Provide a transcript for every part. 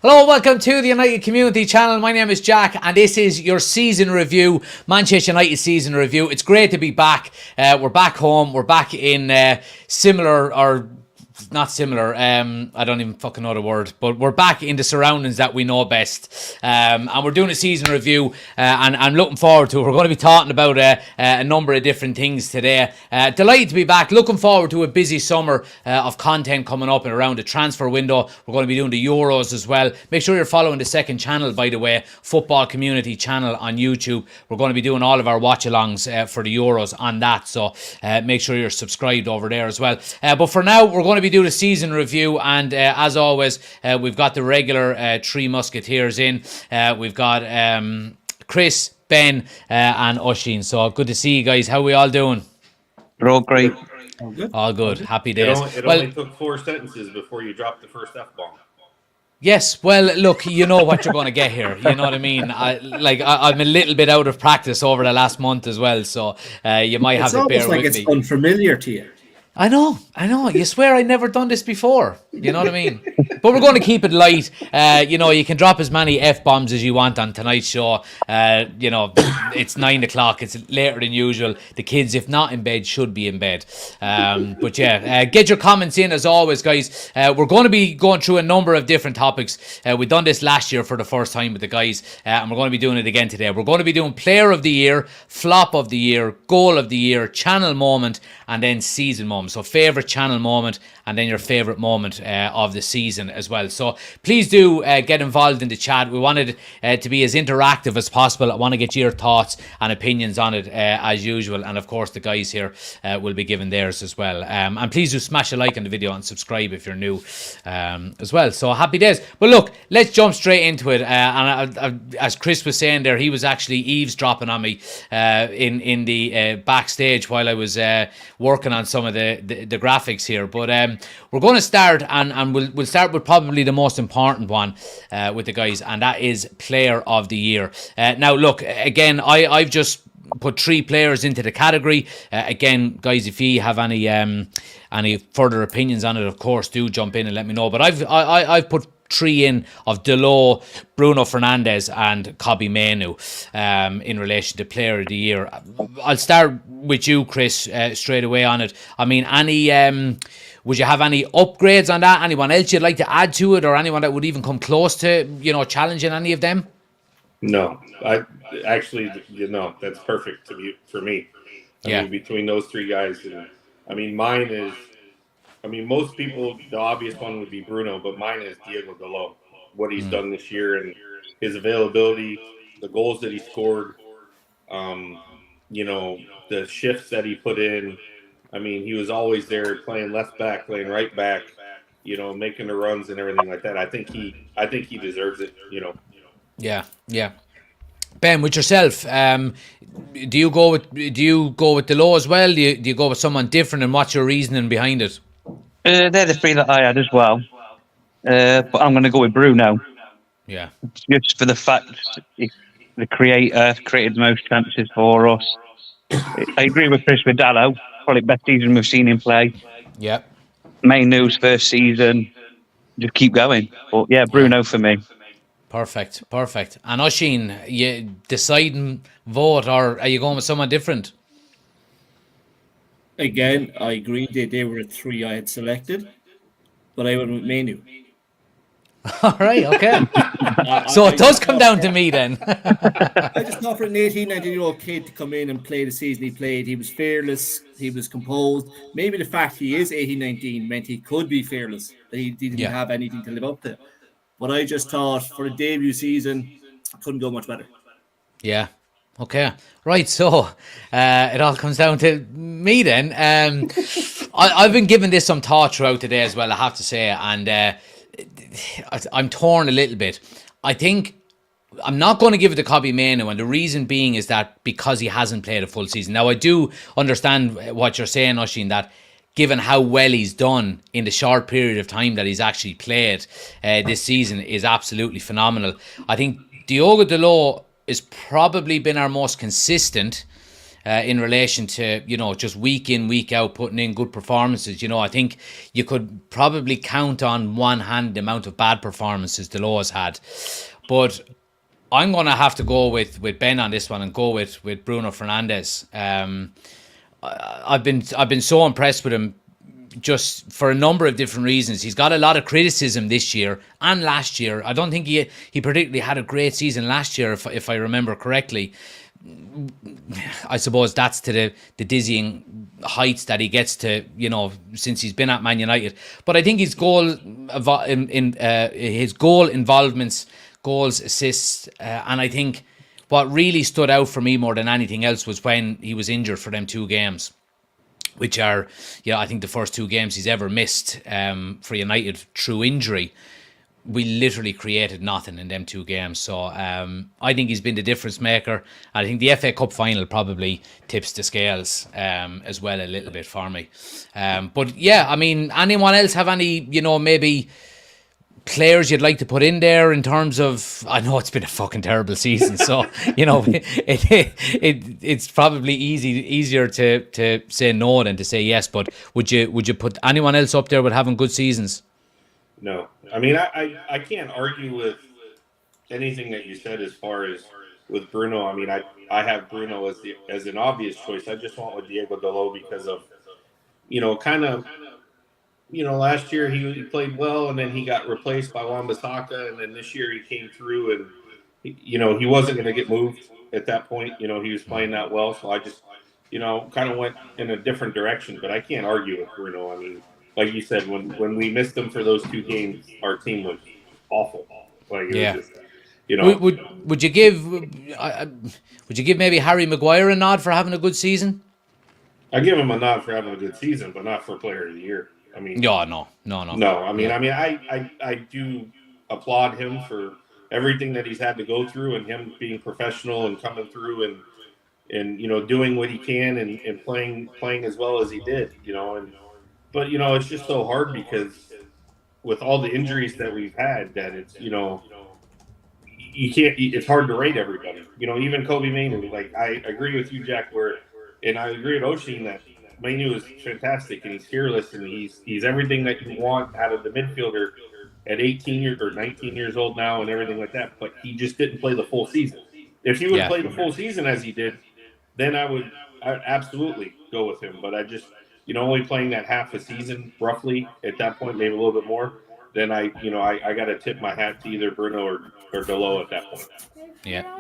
Hello, welcome to the United Community Channel. My name is Jack, and this is your season review, Manchester United season review. It's great to be back. We're back home. We're back in similar or not similar. I don't even fucking know the word, but we're back in the surroundings that we know best. And we're doing a season review, and I'm looking forward to it. We're going to be talking about a number of different things today. Delighted to be back. Looking forward to a busy summer of content coming up and around the transfer window. We're going to be doing the Euros as well. Make sure you're following the second channel, by the way, Football Community Channel on YouTube. We're going to be doing all of our watch-alongs for the Euros on that, so make sure you're subscribed over there as well. But for now, we're going to be do the season review, and as always, we've got the regular Three Musketeers in. We've got Chris, Ben, and Oisín. So good to see you guys. How are we all doing? We're all great. All good. All good. Happy days. It only took 4 sentences before you dropped the first F-bomb. Yes, well, look, you know what you're going to get here. You know what I mean? I'm a little bit out of practice over the last month as well, so you might have to bear with me. It's almost like it's unfamiliar to you. I know. You swear I'd never done this before. You know what I mean? But we're going to keep it light. You can drop as many F-bombs as you want on tonight's show. It's 9 o'clock. It's later than usual. The kids, if not in bed, should be in bed. But yeah, get your comments in as always, guys. We're going to be going through a number of different topics. We've done this last year for the first time with the guys, and we're going to be doing it again today. We're going to be doing Player of the Year, Flop of the Year, Goal of the Year, Channel Moment, and then Season Moment. So favourite channel moment, and then your favourite moment of the season as well. So please do get involved in the chat. We wanted to be as interactive as possible. I want to get your thoughts and opinions on it as usual. And of course, the guys here will be giving theirs as well. And please do smash a like on the video and subscribe if you're new as well. So happy days. But look, let's jump straight into it. And as Chris was saying there, he was actually eavesdropping on me in the backstage while I was working on some of the graphics here. But we're going to start, and we'll start with probably the most important one with the guys, and that is Player of the Year. Now, look, again, I've just put 3 players into the category. Again, guys, if you have any further opinions on it, of course, do jump in and let me know. But I've put 3 in of Dalot, Bruno Fernandes, and Kobbie Mainoo in relation to Player of the Year. I'll start with you, Chris, straight away on it. I mean, would you have any upgrades on that? Anyone else you'd like to add to it, or anyone that would even come close to, challenging any of them? No, I actually, that's perfect for me. I mean, between those 3 guys, mine is. Most people, the obvious one would be Bruno, but mine is Diego Dalot. What he's done this year and his availability, the goals that he scored, the shifts that he put in. He was always there playing left back, playing right back, making the runs and everything like that. I think he deserves it, Yeah. Ben, with yourself, do you go with Dalot as well? Do you go with someone different, and what's your reasoning behind it? They're the 3 that I had as well. But I'm going to go with Bruno. Yeah. Just for the fact the creator created the most chances for us. I agree with Chris with Dalot. Probably best season we've seen him play. Yeah. Mainoo's first season. Just keep going. But yeah, Bruno for me. Perfect. And Oisín, you deciding vote, or are you going with someone different? Again, I agree. They were the 3 I had selected, but I went with Mainoo. All right, okay. So it does come down to me then. I just thought for an 18, 19-year-old kid to come in and play the season he played, he was fearless, he was composed. Maybe the fact he is 18, 19 meant he could be fearless, that he didn't have anything to live up to. But I just thought for a debut season, couldn't go much better. Yeah. Okay. Right. So it all comes down to me then. I've been giving this some thought throughout today as well, I have to say, and I'm torn a little bit. I think I'm not going to give it to Kobbie Mainoo, and the reason being is that because he hasn't played a full season. Now, I do understand what you're saying, Oisín, that given how well he's done in the short period of time that he's actually played this season is absolutely phenomenal. I think Diogo Dalot has probably been our most consistent in relation to, just week in, week out, putting in good performances. I think you could probably count on one hand the amount of bad performances Delo has had. But I'm going to have to go with Ben on this one and go with Bruno Fernandes. I've been so impressed with him, just for a number of different reasons. He's got a lot of criticism this year and last year. I don't think he particularly had a great season last year, if I remember correctly. I suppose that's to the dizzying heights that he gets to, since he's been at Man United. But I think his his goal involvements, goals, assists, and I think what really stood out for me more than anything else was when he was injured for them 2 games, which are, I think the first 2 games he's ever missed for United through injury. We literally created nothing in them 2 games. So I think he's been the difference maker. I think the FA Cup final probably tips the scales as well a little bit for me. But yeah, I mean, anyone else have any, maybe players you'd like to put in there in terms of, I know it's been a fucking terrible season, so it's probably easier to say no than to say yes, but would you put anyone else up there with having good seasons? No, I mean, I can't argue with anything that you said as far as with Bruno. I mean, I have Bruno as an obvious choice. I just went with Diego Dalot because of, last year he played well, and then he got replaced by Wan-Bissaka, and then this year he came through, and he wasn't going to get moved at that point. He was playing that well, so I just kind of went in a different direction. But I can't argue with Bruno. I mean, like you said, when we missed him for those 2 games, our team was awful. Like, it was just, Would you give maybe Harry Maguire a nod for having a good season? I give him a nod for having a good season, but not for Player of the Year. I mean, no. I mean, I do applaud him for everything that he's had to go through, and him being professional and coming through and doing what he can and playing as well as he did. But it's just so hard because with all the injuries that we've had, that it's you can't. It's hard to rate everybody. Even Kobe Mainoo. Like, I agree with you, Jack. And I agree with Oshin that Mainoo is fantastic and he's fearless and he's everything that you want out of the midfielder at 18 years or 19 years old now and everything like that. But he just didn't play the full season. If he would play the full season as he did, then I would absolutely go with him. But I just, only playing that half a season roughly at that point, maybe a little bit more, then I got to tip my hat to either Bruno or Dalot at that point. Yeah.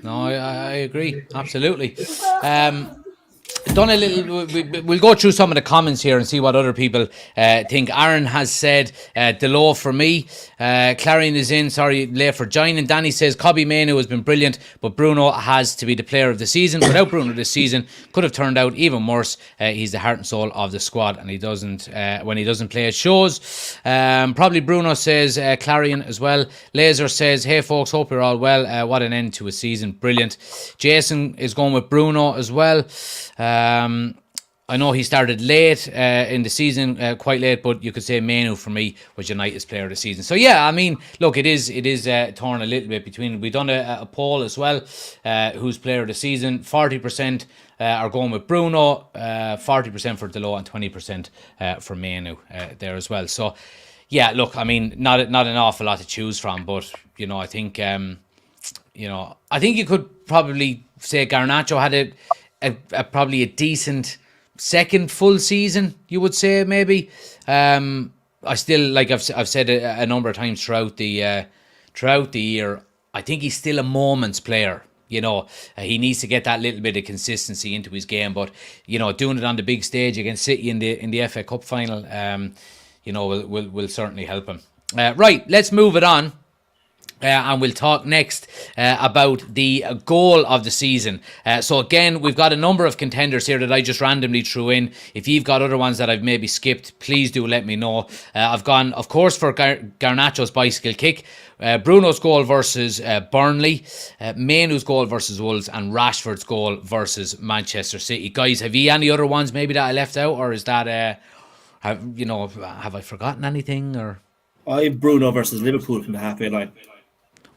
No, I agree. Absolutely. Done a little. We'll go through some of the comments here and see what other people think. Aaron has said Dalot for me. Clarion is in. Sorry, late for joining. Danny says Kobe Mainoo has been brilliant, but Bruno has to be the player of the season. Without Bruno, this season could have turned out even worse. He's the heart and soul of the squad, and he doesn't. When he doesn't play, it shows. Probably Bruno, says Clarion as well. Laser says, "Hey folks, hope you're all well. What an end to a season. Brilliant." Jason is going with Bruno as well. I know he started late in the season, quite late, but you could say Mainoo for me was United's player of the season. So yeah, I mean, look, it is torn a little bit between. We've done a poll as well, who's player of the season. 40% are going with Bruno, 40% for Dalot, and 20% for Mainoo there as well. So yeah, look, I mean, not an awful lot to choose from, but I think I think you could probably say Garnacho had probably a decent second full season, you would say, maybe. I still, like I've said a number of times throughout the year, I think he's still a moments player. He needs to get that little bit of consistency into his game, but doing it on the big stage against City in the FA Cup final, will certainly help him. Right, let's move it on. And we'll talk next about the goal of the season. So again, we've got a number of contenders here that I just randomly threw in. If you've got other ones that I've maybe skipped, please do let me know. I've gone, of course, for Garnacho's bicycle kick, Bruno's goal versus Burnley, Mainoo's goal versus Wolves, and Rashford's goal versus Manchester City. Guys, have you any other ones maybe that I left out, or is that have I forgotten anything? Or I have Bruno versus Liverpool from the halfway line.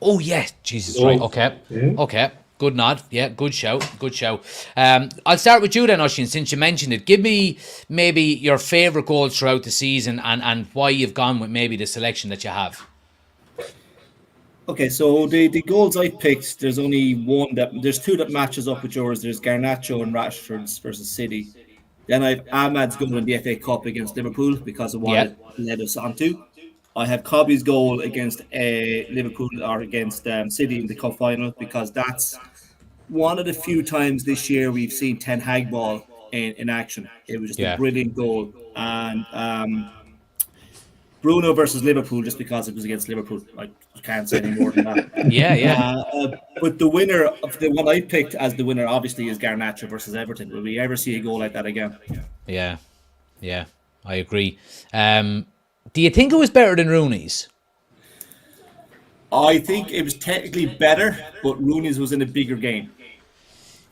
Oh, yeah. Jesus, right. Okay. Okay. Good nod. Yeah, good shout. Good shout. I'll start with you then, Oisín, since you mentioned it. Give me maybe your favourite goals throughout the season and why you've gone with maybe the selection that you have. Okay, so the goals I picked, there's only there's two that matches up with yours. There's Garnacho and Rashford's versus City. Then I've Ahmad's goal in the FA Cup against Liverpool because of what it led us on to. I have Cobby's goal against Liverpool or against City in the cup final because that's one of the few times this year we've seen Ten Hag ball in action. It was just a brilliant goal. And Bruno versus Liverpool, just because it was against Liverpool. I can't say any more than that. But the winner of the one I picked as the winner, obviously, is Garnacho versus Everton. Will we ever see a goal like that again? Yeah, I agree. Do you think it was better than Rooney's? I think it was technically better, but Rooney's was in a bigger game.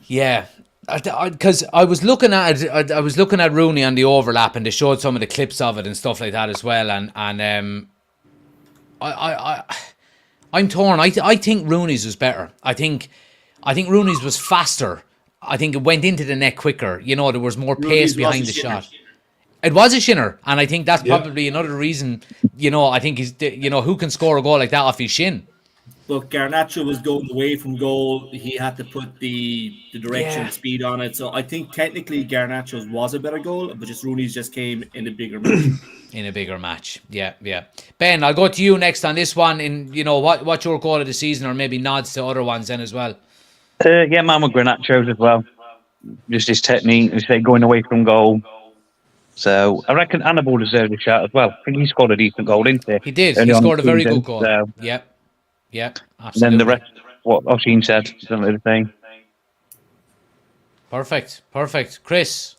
Yeah. Because I was looking at it, I was looking at Rooney on the overlap, and they showed some of the clips of it and stuff like that as well. And I'm torn. I think Rooney's was better. I think Rooney's was faster. I think it went into the net quicker. You know, there was more pace behind the shot. It was a shinner, and I think that's probably another reason. You know, I think who can score a goal like that off his shin? Look, Garnacho was going away from goal. He had to put the direction and speed on it. So I think technically Garnacho's was a better goal, but just Rooney's just came in a bigger match. Yeah. Ben, I'll go to you next on this one. What's your goal of the season, or maybe nods to other ones then as well? Man with Garnacho's as well. Just his technique, going away from goal. So I reckon Annabelle deserved a shout as well. I think he scored a decent goal, didn't he? He did. He scored a very good goal. So. Yeah, absolutely. And then the rest, what Oisín said, is the thing. Perfect. Chris?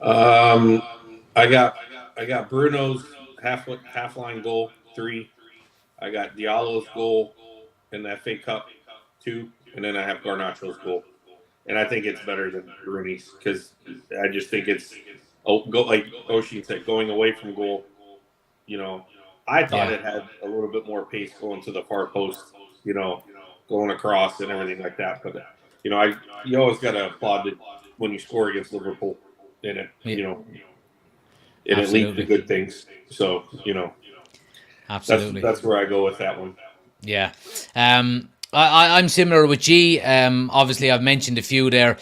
I got Bruno's half line goal 3. I got Diallo's goal in the FA Cup 2, and then I have Garnacho's goal. And I think it's better than Rooney's because I just think it's like Oisín said, going away from goal. I thought it had a little bit more pace going to the far post, going across and everything like that. But you always got to applaud it when you score against Liverpool, and it it leads to good things. So absolutely, that's where I go with that one. Yeah. I'm similar with G. Obviously, I've mentioned a few there.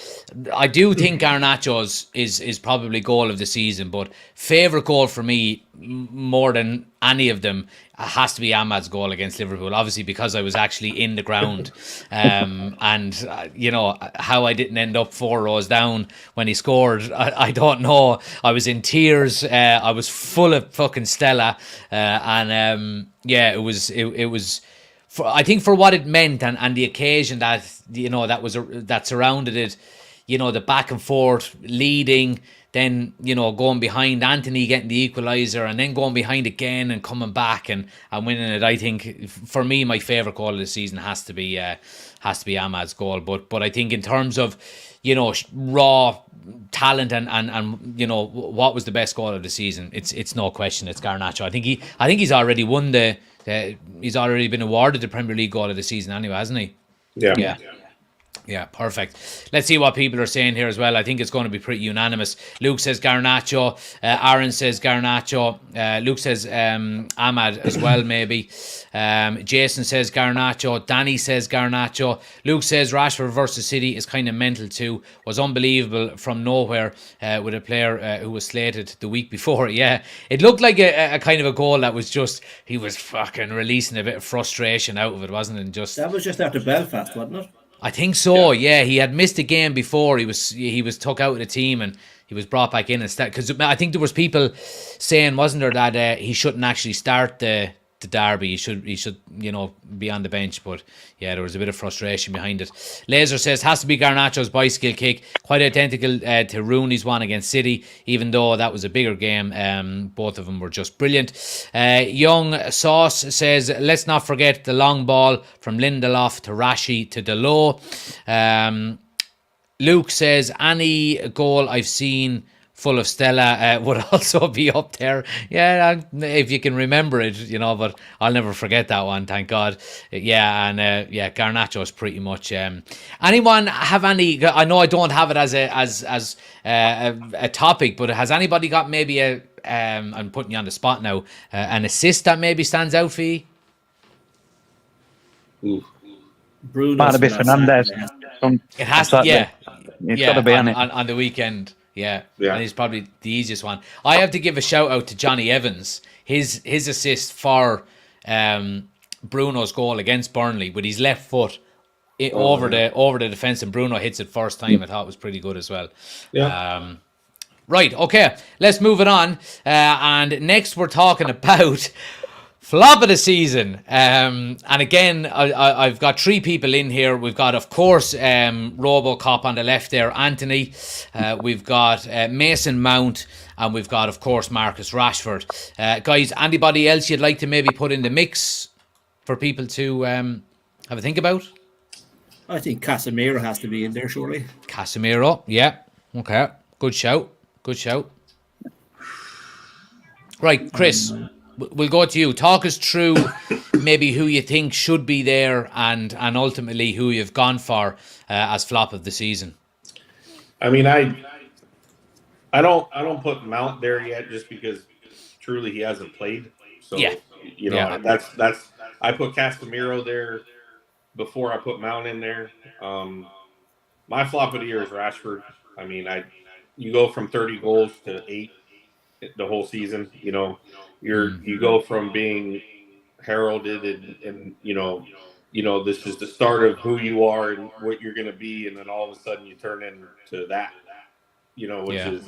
I do think Garnacho's is probably goal of the season, but favourite goal for me, more than any of them, has to be Ahmad's goal against Liverpool. Obviously, because I was actually in the ground, and how I didn't end up 4 rows down when he scored, I don't know. I was in tears. I was full of fucking Stella, it was. I think for what it meant and the occasion that that surrounded it, the back and forth, leading, then going behind, Anthony getting the equaliser, and then going behind again and coming back and winning it. I think for me, my favourite goal of the season has to be Ahmad's goal. But I think in terms of raw talent and what was the best goal of the season, it's no question, it's Garnacho. I think he's already won he's already been awarded the Premier League goal of the season anyway, hasn't he? Yeah, perfect. Let's see what people are saying here as well. I think it's going to be pretty unanimous. Luke says Garnacho. Aaron says Garnacho. Luke says Ahmad as well, maybe. Jason says Garnacho. Danny says Garnacho. Luke says Rashford versus City is kind of mental too. Was unbelievable from nowhere with a player who was slated the week before. Yeah, it looked like a kind of a goal that was just, he was fucking releasing a bit of frustration out of it, wasn't it? That was just after Belfast, wasn't it? I think so. Yeah, he had missed a game before. He was took out of the team and he was brought back in instead. Because I think there was people saying, wasn't there, that he shouldn't actually start the derby. He should be on the bench. But yeah, there was a bit of frustration behind it. Laser says has to be Garnacho's bicycle kick, quite identical to Rooney's one against City, even though that was a bigger game. Both of them were just brilliant. Young Sauce says let's not forget the long ball from Lindelof to Rashi to Dalot. Luke says any goal I've seen full of Stella would also be up there. Yeah, if you can remember it, but I'll never forget that one, thank God. Yeah, and Garnacho is pretty much. Anyone have any? I know I don't have it as a topic, but has anybody got maybe I'm putting you on the spot now, an assist that maybe stands out for you? Bruno. Might have been Fernandez. It has to, yeah. It's got to be on the weekend. Yeah, and he's probably the easiest one. I have to give a shout out to Johnny Evans. His assist for Bruno's goal against Burnley with his left foot over the defence, and Bruno hits it first time. I thought it was pretty good as well. Yeah. Right, okay, let's move it on. And next we're talking about flop of the season. And again, I've got three people in here. We've got, of course, Robocop on the left there, Anthony. We've got Mason Mount. And we've got, of course, Marcus Rashford. Guys, anybody else you'd like to maybe put in the mix for people to have a think about? I think Casemiro has to be in there, surely. Casemiro, yeah. Okay, good shout. Right, Chris, we'll go to you. Talk us through maybe who you think should be there and ultimately who you've gone for as flop of the season. I mean, I don't put Mount there yet just because truly he hasn't played. So that's I put Casemiro there before I put Mount in there. My flop of the year is Rashford. I mean, you go from 30 goals to 8 the whole season. You go from being heralded and this is the start of who you are and what you're going to be, and then all of a sudden you turn into that. Which is,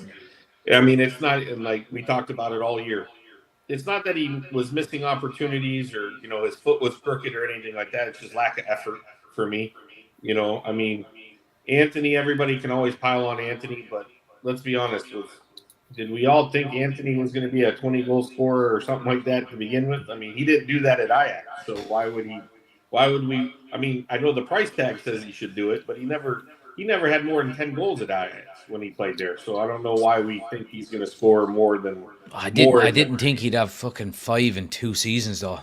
I mean, it's not like we talked about it all year. It's not that he was missing opportunities or, his foot was crooked or anything like that. It's just lack of effort for me. I mean, Anthony, everybody can always pile on Anthony, but let's be honest. Did we all think Anthony was going to be a 20-goal scorer or something like that to begin with? I mean, he didn't do that at Ajax. So why would we? I mean, I know the price tag says he should do it, but he never had more than 10 goals at Ajax when he played there. So I don't know why we think he's going to score more than. I didn't think he'd have fucking 5 in 2 seasons though.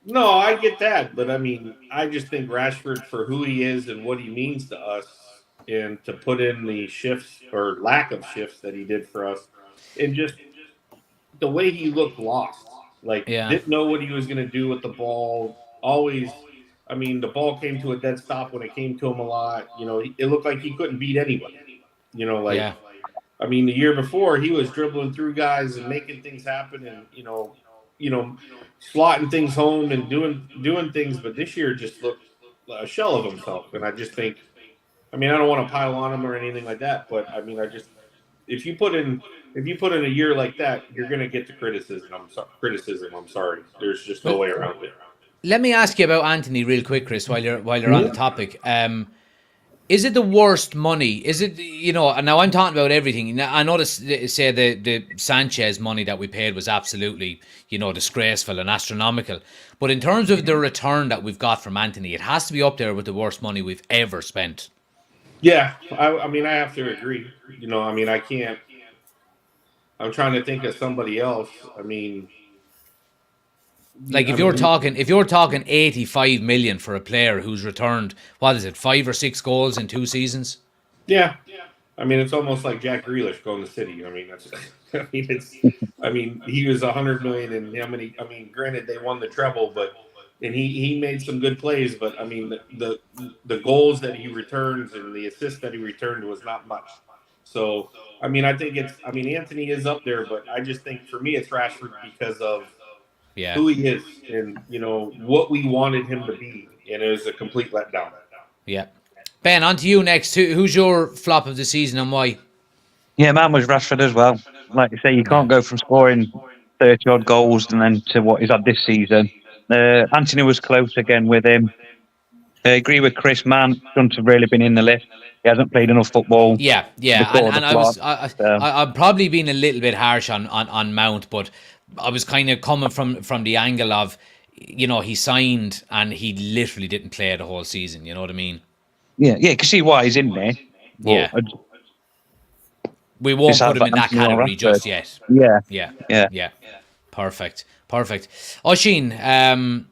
No, I get that, but I mean, I just think Rashford, for who he is and what he means to us, and to put in the shifts or lack of shifts that he did for us, and just the way he looked lost, didn't know what he was going to do with the ball. Always, I mean, the ball came to a dead stop when it came to him a lot. It looked like he couldn't beat anybody. I mean, the year before he was dribbling through guys and making things happen, and slotting things home and doing things. But this year just looked a shell of himself, and I just think. I mean, I don't want to pile on him or anything like that, but I mean, if you put in a year like that, you're going to get the criticism. I'm sorry. There's just no way around it. Let me ask you about Anthony real quick, Chris, while you're on the topic. Is it the worst money? Is it, now I'm talking about everything. Now, I noticed, say, the Sanchez money that we paid was absolutely, disgraceful and astronomical. But in terms of the return that we've got from Anthony, it has to be up there with the worst money we've ever spent. Yeah, I mean, I have to agree. I mean, I can't. I'm trying to think of somebody else. I mean, if you're talking 85 million for a player who's returned, 5 or 6 goals in 2 seasons. Yeah, I mean, it's almost like Jack Grealish going to City. I mean, he was 100 million, and how many? I mean, granted, they won the treble, but. And he made some good plays, but I mean the goals that he returns and the assists that he returned was not much. So I mean Anthony is up there, but I just think for me it's Rashford because of who he is and what we wanted him to be, and it was a complete letdown. Yeah. Ben, on to you next. Who's your flop of the season and why? Yeah, mine was Rashford as well. Like you say, you can't go from scoring 30 odd goals and then to what he's had this season. Anthony was close again with him. I agree with Chris. Man, shouldn't have really been in the list. He hasn't played enough football. Yeah. And I'm probably being a little bit harsh on Mount, but I was kind of coming from the angle of, he signed and he literally didn't play the whole season. You know what I mean? Yeah. You can see why he's in there. Yeah. We won't Just put him have in that Anthony or category Rashford. just yet. Yeah. Yeah. Perfect. Oisín,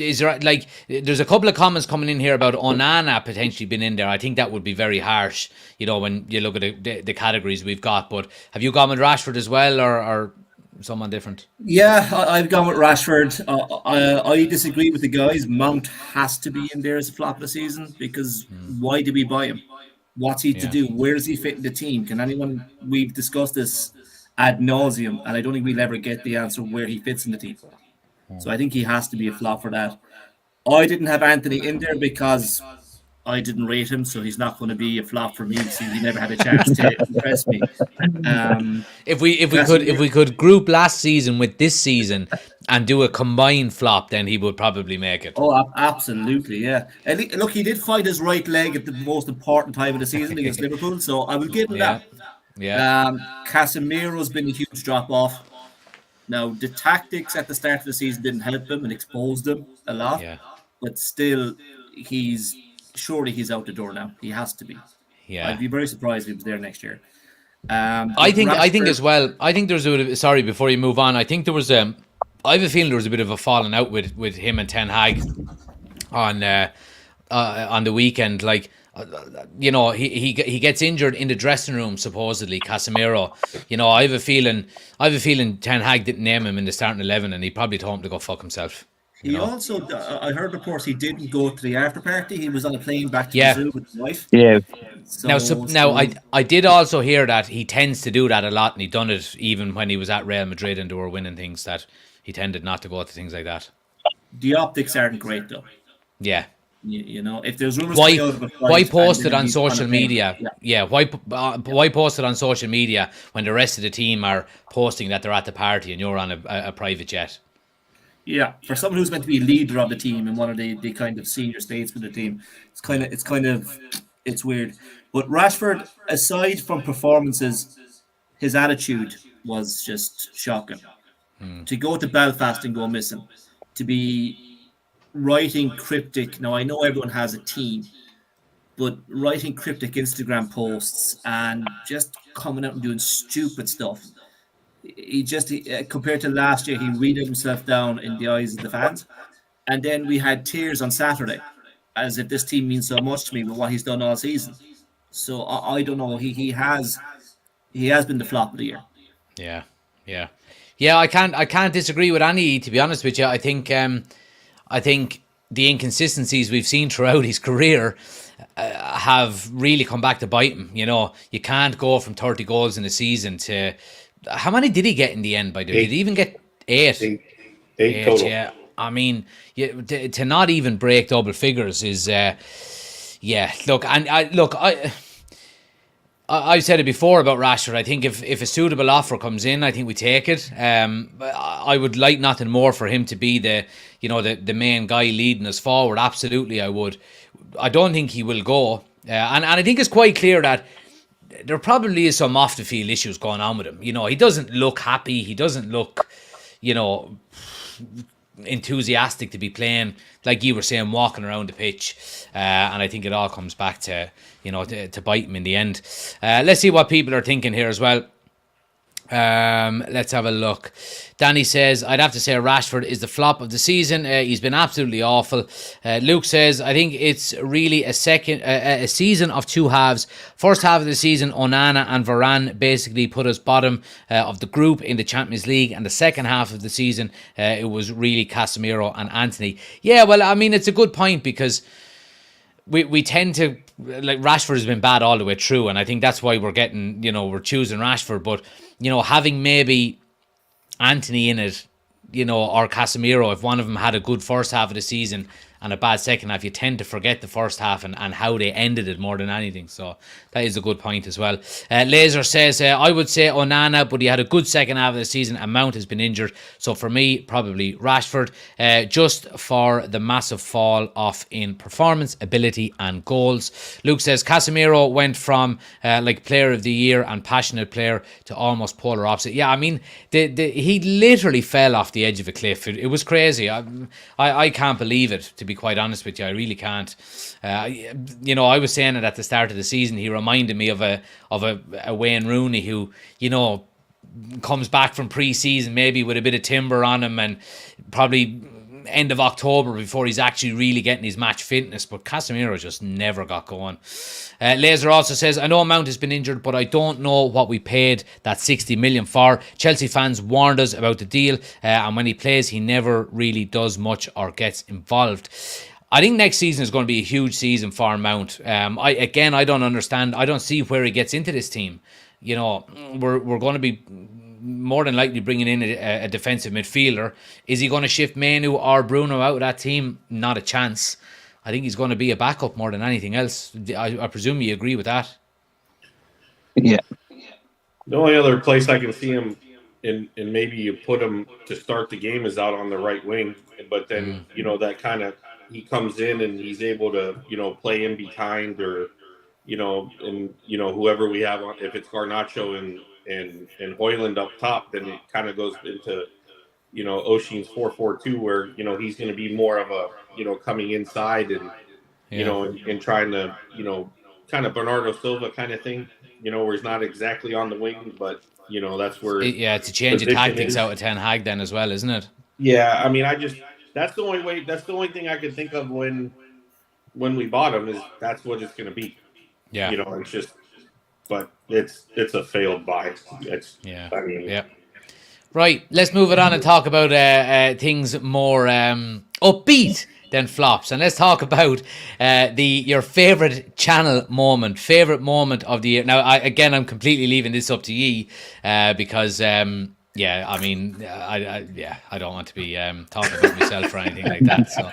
is there like there's a couple of comments coming in here about Onana potentially being in there. I think that would be very harsh, when you look at the categories we've got. But have you gone with Rashford as well, or someone different? Yeah, I've gone with Rashford. I disagree with the guys. Mount has to be in there as a flop of the season because why did we buy him? What's he to Yeah. do? Where does he fit in the team? Can anyone? We've discussed this ad nauseum, and I don't think we'll ever get the answer where he fits in the team. So I think he has to be a flop for that. I didn't have Anthony in there because I didn't rate him, so he's not going to be a flop for me. See, he never had a chance to impress me. If we could group last season with this season and do a combined flop, then he would probably make it. Oh, absolutely, yeah. And look, he did find his right leg at the most important time of the season against Liverpool, so I will give him that. Yeah. Casemiro's been a huge drop off. Now, the tactics at the start of the season didn't help him and exposed him a lot. Yeah. But still, he's out the door now. He has to be. Yeah. I'd be very surprised if he was there next year. I think as well. I think there's a bit of, sorry, before you move on. I think there was I have a feeling there was a bit of a falling out with him and Ten Hag on the weekend. Like, he gets injured in the dressing room supposedly. Casemiro. I have a feeling Ten Hag didn't name him in the starting 11, and he probably told him to go fuck himself. He also, I heard reports he didn't go to the after party. He was on a plane back to the zoo with his wife. Yeah. Now, I did also hear that he tends to do that a lot, and he done it even when he was at Real Madrid and they were winning things. That he tended not to go to things like that. The optics aren't great though. Yeah. If there's rumors why post it on social media? Yeah. Why post it on social media when the rest of the team are posting that they're at the party and you're on a private jet? Yeah, for someone who's meant to be leader of the team and one of the kind of senior statesmen of the team, it's weird. But Rashford, aside from performances, his attitude was just shocking. To go to Belfast and go missing, to be writing cryptic. Now I know everyone has a team, but writing cryptic Instagram posts and just coming out and doing stupid stuff. He compared to last year, he reeled himself down in the eyes of the fans. And then we had tears on Saturday, as if this team means so much to me with what he's done all season. So I don't know. He has been the flop of the year. Yeah. I can't disagree with any. To be honest with you, I think the inconsistencies we've seen throughout his career have really come back to bite him. You can't go from 30 goals in a season to. How many did he get in the end, by the way? Did he even get 8? 8 total. Yeah. I mean, to not even break double figures is, Look, I've said it before about Rashford. I think if a suitable offer comes in, I think we take it. I would like nothing more for him to be the main guy leading us forward. Absolutely, I would. I don't think he will go, and I think it's quite clear that there probably is some off the field issues going on with him. He doesn't look happy. He doesn't look, enthusiastic to be playing, like you were saying, walking around the pitch. And I think it all comes back to, to bite him in the end. Let's see what people are thinking here as well. Let's have a look. Danny says, I'd have to say Rashford is the flop of the season. He's been absolutely awful. Luke says, I think it's really a season of two halves. First half of the season, Onana and Varane basically put us bottom of the group in the Champions League, and the second half of the season, it was really Casemiro and Anthony. Yeah, well, I mean, it's a good point because we tend to, like, Rashford has been bad all the way through, and I think that's why we're choosing Rashford. But having maybe Anthony in it, or Casemiro, if one of them had a good first half of the season and a bad second half, you tend to forget the first half and how they ended it more than anything. So that is a good point as well. Laser says, I would say Onana, but he had a good second half of the season and Mount has been injured. So for me, probably Rashford, just for the massive fall off in performance, ability and goals. Luke says, Casemiro went from player of the year and passionate player to almost polar opposite. Yeah, I mean, he literally fell off the edge of a cliff. It was crazy. I can't believe it, to be quite honest with you. I really can't. You know, I was saying it at the start of the season. He reminded me of a Wayne Rooney who, you know, comes back from pre-season maybe with a bit of timber on him and probably end of October before he's actually really getting his match fitness. But Casemiro just never got going. Laser also says, I know Mount has been injured, but I don't know what we paid that 60 million for. Chelsea fans warned us about the deal, and when he plays, he never really does much or gets involved. I think next season is going to be a huge season for Mount. I don't understand. I don't see where he gets into this team. You know, we're going to be more than likely bringing in a defensive midfielder. Is he going to shift Manu or Bruno out of that team? Not a chance. I think he's going to be a backup more than anything else. I presume you agree with that. Yeah. The only other place I can see him in, and maybe you put him to start the game, is out on the right wing. But then, you know, that kind of, he comes in and he's able to, you know, play in behind, or, you know, and, you know, whoever we have on, if it's Garnacho and Hoyland up top, then it kind of goes into, you know, O'Shea's 4-4-2, where, you know, he's going to be more of a, you know, coming inside and, you know, and trying to, you know, kind of Bernardo Silva kind of thing, you know, where he's not exactly on the wing, but, you know, that's where. It's a change of tactics out of Ten Hag then as well, isn't it? Yeah, I mean, that's the only thing I could think of when we bought him, is that's what it's going to be. Yeah. You know, it's just, but it's a failed buy. I mean, yeah. Right, let's move it on and talk about things more upbeat than flops, and let's talk about your favorite channel moment, favorite moment of the year. Now, I'm completely leaving this up to ye because I mean, I don't want to be talking about myself or anything like that. So,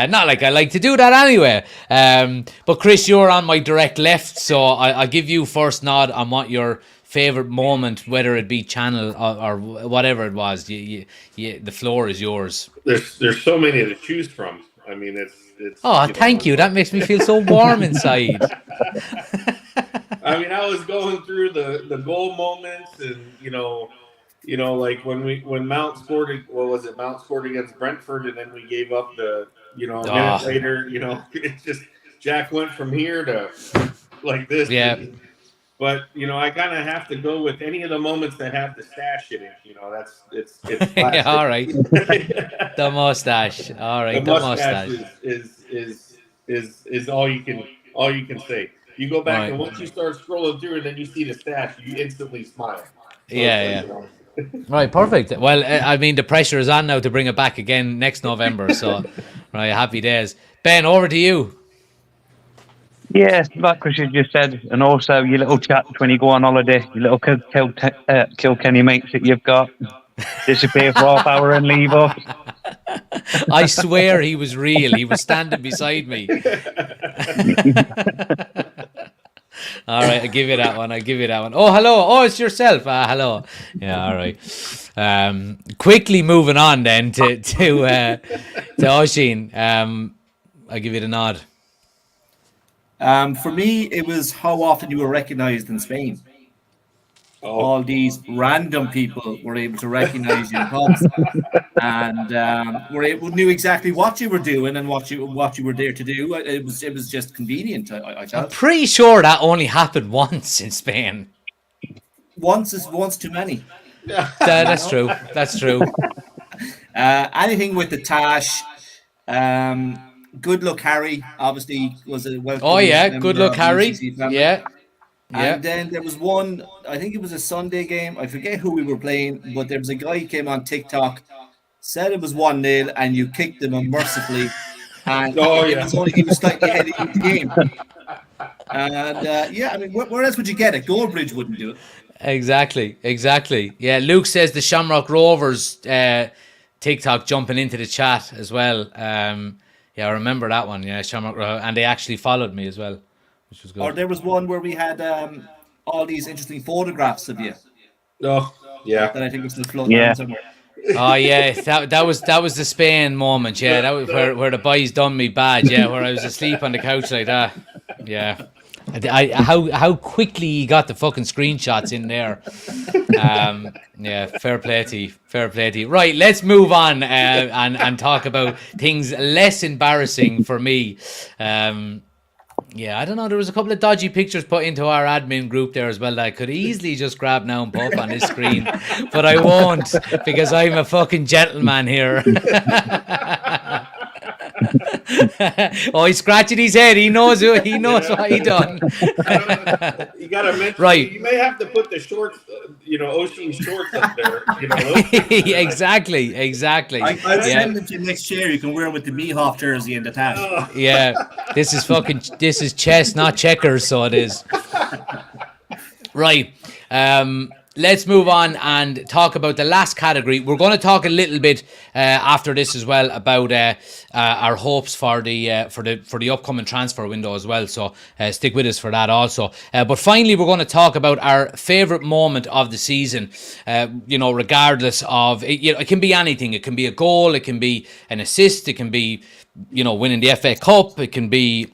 not like I like to do that anyway. But Chris, you're on my direct left, so I'll give you first nod on what your favorite moment, whether it be channel or whatever it was. The floor is yours. There's so many to choose from. I mean, it's. Oh, thank you. That makes me feel so warm inside. I mean, I was going through the goal moments, and you know, like when Mount scored, Mount scored against Brentford, and then we gave up a minute later. You know, it's just Jack went from here to like this. Yeah. But you know, I kind of have to go with any of the moments that have the stash in it. You know, it's yeah, all right. The mustache. All right, the mustache is all you can say. You go back and once you start scrolling through, and then you see the stash, you instantly smile. So yeah. Right, perfect. Well, I mean, the pressure is on now to bring it back again next November. So, right, happy days. Ben, over to you. Yeah, like Chris just said, and also your little chats when you go on holiday, your little Kilkenny mates that you've got, disappear for half hour and leave us. I swear he was real. He was standing beside me. All right, I'll give you that one. Oh, hello. Oh, it's yourself. Hello. Yeah, all right. Quickly moving on then to Oisín. I'll give you the nod. For me, it was how often you were recognized in Spain. All these random people were able to recognize you in pubs, and knew exactly what you were doing and what you were there to do. It was just convenient. I felt. I'm pretty sure that only happened once in Spain. Once too many. That's true. That's true. Anything with the Tash. Good Luck Harry, obviously, was a welcome. Oh yeah, Good Luck Harry. Yeah. And then there was one, I think it was a Sunday game. I forget who we were playing, but there was a guy who came on TikTok, said it was 1-0, and you kicked him unmercifully. And he was slightly ahead of the game. And I mean, where else would you get it? Goldbridge wouldn't do it. Exactly. Yeah, Luke says the Shamrock Rovers TikTok jumping into the chat as well. Yeah, I remember that one. Yeah, Shamrock, and they actually followed me as well, which was good. Or there was one where we had all these interesting photographs of you. Oh, yeah. That I think was still floating around somewhere. Oh yeah, that was the Spain moment. Yeah, that was where the boys done me bad. Yeah, where I was asleep on the couch like that. Yeah, How quickly he got the fucking screenshots in there. Yeah, fair play to you. Right, let's move on and talk about things less embarrassing for me. Yeah, I don't know. There was a couple of dodgy pictures put into our admin group there as well that I could easily just grab now and put up on this screen, but I won't because I'm a fucking gentleman here. Oh, he's scratching his head. He knows what he done. You gotta mention, right. You may have to put the shorts, Ocean shorts up there. Exactly. I'll send them to you next year. You can wear them with the Mehoff jersey and the tag. Yeah, this is chess, not checkers, so it is. Right. Let's move on and talk about the last category. We're going to talk a little bit after this as well about our hopes for the upcoming transfer window as well. So stick with us for that also. But finally, we're going to talk about our favourite moment of the season. Regardless of it can be anything. It can be a goal. It can be an assist. It can be winning the FA Cup. It can be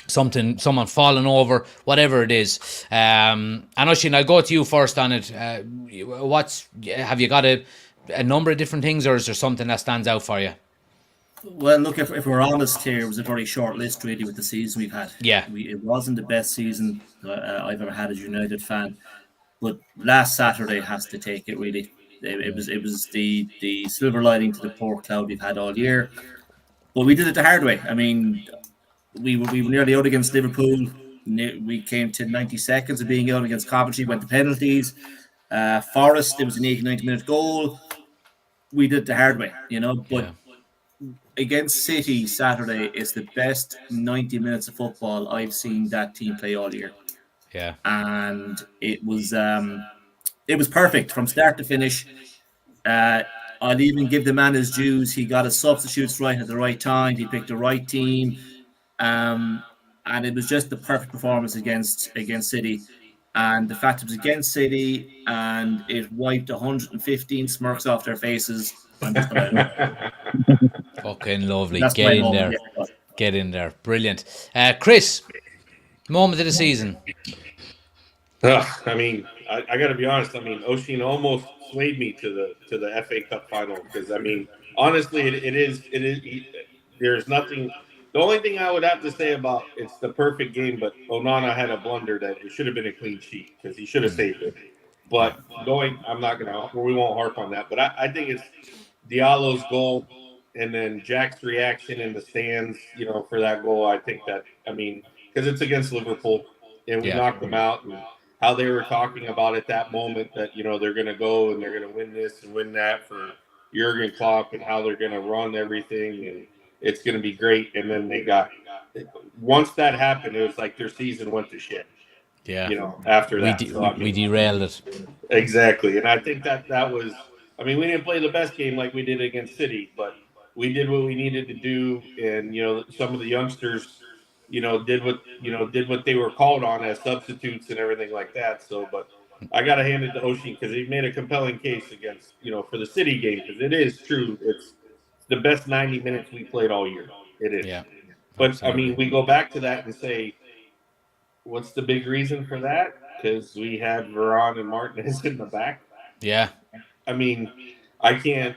someone falling over, whatever it is. And Oisín, I'll go to you first on it. Have you got a number of different things, or is there something that stands out for you? Well, look, if we're honest here, it was a very short list really with the season we've had. Yeah. It wasn't the best season I've ever had as a United fan, but last Saturday has to take it really. It was the silver lining to the poor cloud we've had all year, but we did it the hard way. I mean, we were nearly out against Liverpool. We came to 90 seconds of being out against Coventry, went to penalties. Forest, it was an 90-minute goal. We did it the hard way, but against City Saturday is the best 90 minutes of football I've seen that team play all year. Yeah. And it was perfect from start to finish. I'd even give the man his dues. He got his substitutes right at the right time. He picked the right team. And it was just the perfect performance against City, and the fact it was against City and it wiped 115 smirks off their faces. Fucking lovely. Get in there. Brilliant. Chris, moment of the season. I mean, I got to be honest. I mean, Oisín almost swayed me to the FA Cup final because I mean, honestly, it is. There's nothing. The only thing I would have to say about it's the perfect game, but Onana had a blunder that it should have been a clean sheet because he should have saved it. But I'm not gonna. We won't harp on that. But I think it's Diallo's goal and then Jack's reaction in the stands. For that goal, I think that because it's against Liverpool and we knocked them out, and how they were talking about at that moment that they're gonna go and they're gonna win this and win that for Jurgen Klopp and how they're gonna run everything and. It's going to be great. And then once that happened, it was like their season went to shit. Yeah. After that. We derailed it. Exactly. And I think that was, we didn't play the best game like we did against City, but we did what we needed to do. And, some of the youngsters, did what they were called on as substitutes and everything like that. So, but I got to hand it to Oisín because he made a compelling case against, for the City game because it is true. It's the best 90 minutes we played all year. It is. Yeah. But, absolutely. We go back to that and say, what's the big reason for that? Because we had Varane and Martinez in the back. Yeah. I can't.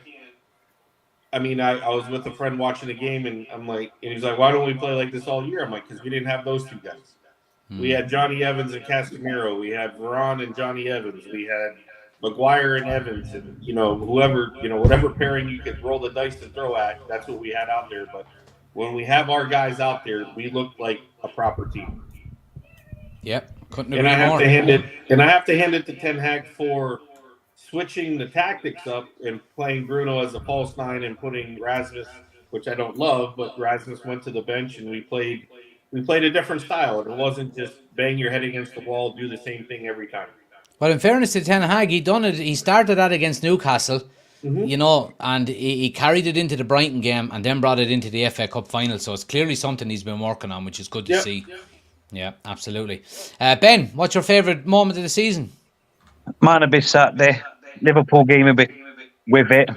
I was with a friend watching the game, and he's like, why don't we play like this all year? I'm like, because we didn't have those two guys. We had Johnny Evans and Casemiro. We had Varane and Johnny Evans. We had Maguire and Evans, and whoever, whatever pairing you could roll the dice and throw at, that's what we had out there. But when we have our guys out there, we look like a proper team. Yep, couldn't agree more. I have to hand it to Ten Hag for switching the tactics up and playing Bruno as a false nine and putting Rasmus, which I don't love, but Rasmus went to the bench and we played a different style, and it wasn't just bang your head against the wall, do the same thing every time. Well, in fairness to Ten Hag, he started that against Newcastle, and he carried it into the Brighton game and then brought it into the FA Cup final. So it's clearly something he's been working on, which is good to see. Yeah, absolutely. Ben, what's your favourite moment of the season? Mine a bit Saturday. Liverpool game a bit with it,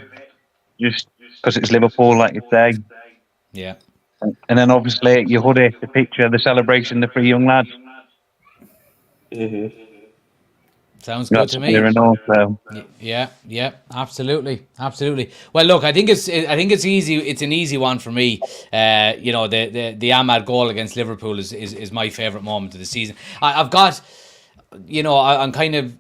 just because it's Liverpool, like you say. Yeah. And then obviously you hoodie the picture, the celebration, the three young lads. Mm-hmm. Sounds good That's to me. fair enough. Yeah, absolutely. Well, look, I think it's easy. It's an easy one for me. The Ahmad goal against Liverpool is my favourite moment of the season. I've got, I'm kind of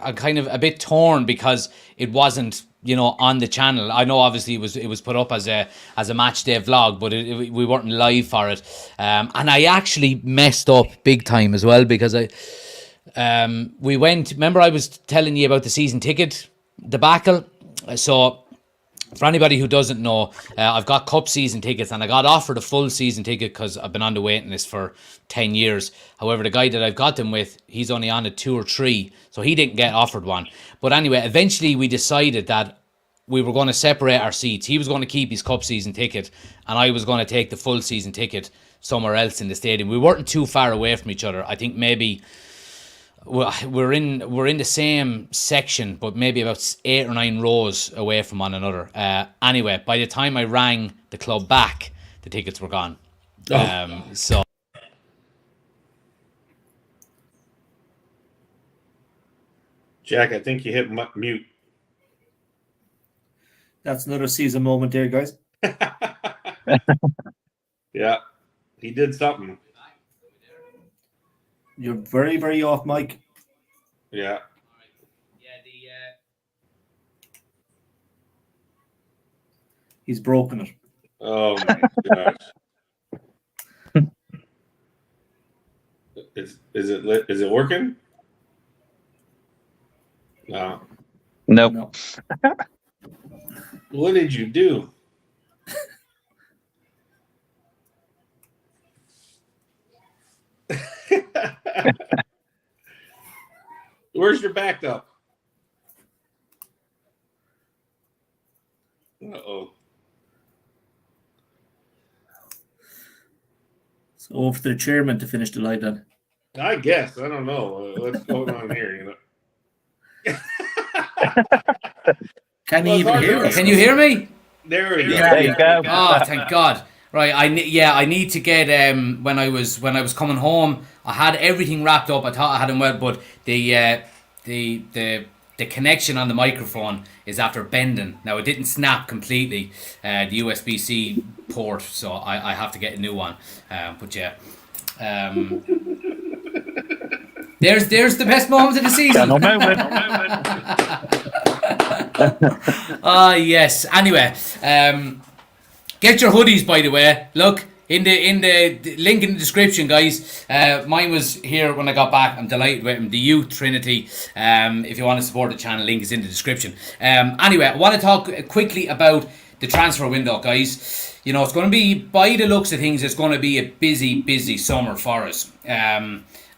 a bit torn because it wasn't, on the channel. I know obviously it was put up as a match day vlog, but we weren't live for it. And I actually messed up big time as well because we went. Remember, I was telling you about the season ticket debacle. So, for anybody who doesn't know, I've got cup season tickets, and I got offered a full season ticket because I've been on the waiting list for 10 years. However, the guy that I've got them with, he's only on a 2 or 3, so he didn't get offered one. But anyway, eventually we decided that we were going to separate our seats. He was going to keep his cup season ticket, and I was going to take the full season ticket somewhere else in the stadium. We weren't too far away from each other. I think maybe we're in the same section, but maybe about 8 or 9 rows away from one another. Anyway, by the time I rang the club back, the tickets were gone. So Jack, I think you hit mute. That's another season moment there, guys. Yeah, he did something. You're very, very off, Mike. Yeah. He's broken it. Oh my gosh. Is it working? No. Nope. No. What did you do? Where's your backup? Uh-oh. So over to the chairman to finish the light then. I guess. I don't know. What's going on here, Can you even hear us? can you hear me? There we go. There you go. Oh, thank God. Right, I need to get when I was coming home, I had everything wrapped up. I thought I had them well, but the connection on the microphone is after bending. Now it didn't snap completely, the USB-C port, so I have to get a new one. But yeah, there's the best moment of the season. Yes. Anyway, get your hoodies, by the way. Look in the link in the description, guys. Mine was here when I got back. I'm delighted with them. The Youth Trinity. If you want to support the channel, link is in the description. Anyway, I want to talk quickly about the transfer window, guys. It's going to be, by the looks of things, it's going to be a busy summer for us.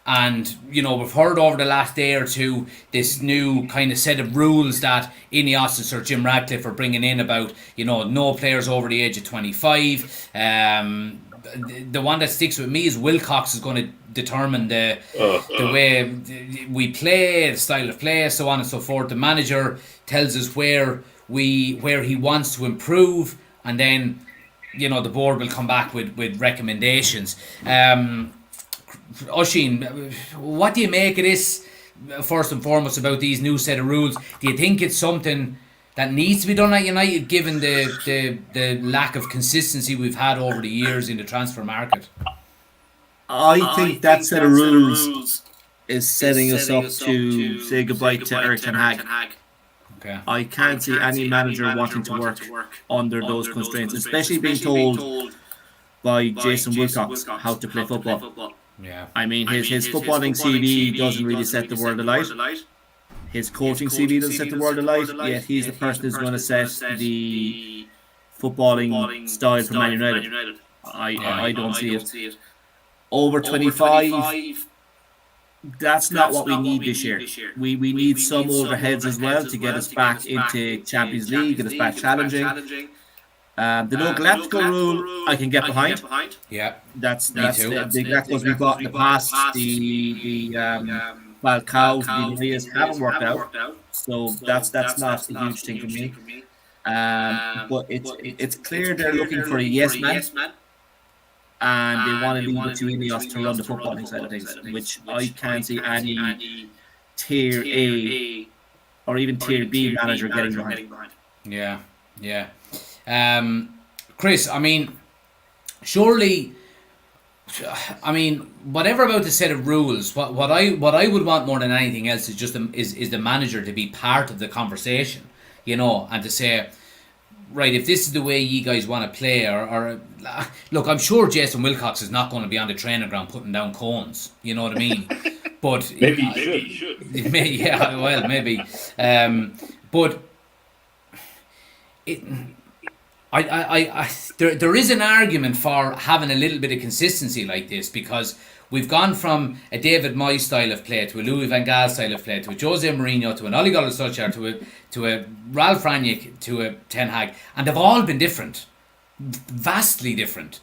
And, we've heard over the last day or two this new kind of set of rules that Ineos and Sir Jim Ratcliffe are bringing in about, no players over the age of 25. The one that sticks with me is Wilcox is going to determine the way we play, the style of play, so on and so forth. The manager tells us where he wants to improve, and then, the board will come back with recommendations. Oisín, what do you make of this, first and foremost, about these new set of rules? Do you think it's something that needs to be done at United, given the lack of consistency we've had over the years in the transfer market? I think that set of rules is setting us up to say goodbye to Erik ten Hag. Okay. I can't see any manager wanting to work under those constraints, especially being told by Jason Wilcox how to play football. Yeah. I mean, his footballing CV doesn't really set the world alight. His coaching CV doesn't set the world alight, yet he's the person who's going to set the footballing style for Man United. I don't see it. Over 25, that's not what we need this year. We need some overheads as well to get us back into Champions League, get us back challenging. The no Galactical rule I can get behind. Yeah, that's the Galacticals we've got in the past. The Falcaos, the Marias haven't worked out, so that's not a huge thing for me. But it's clear they're looking for a yes man. and they want to leave it to Ineos to run the footballing side of things, which I can't see any Tier A or even Tier B manager getting behind. Yeah, yeah. Chris, I mean, surely, I mean, whatever about the set of rules, what I would want more than anything else is just is the manager to be part of the conversation, you know, and to say, right, if this is the way you guys want to play, or look, I'm sure Jason Wilcox is not going to be on the training ground putting down cones, you know what I mean? But maybe he should. Yeah, well, maybe. But there is an argument for having a little bit of consistency like this, because we've gone from a David Moyes style of play to a Louis van Gaal style of play to a Jose Mourinho to an Ole Gunnar Solskjaer to a Ralph Rangnick to a Ten Hag, and they've all been different, vastly different.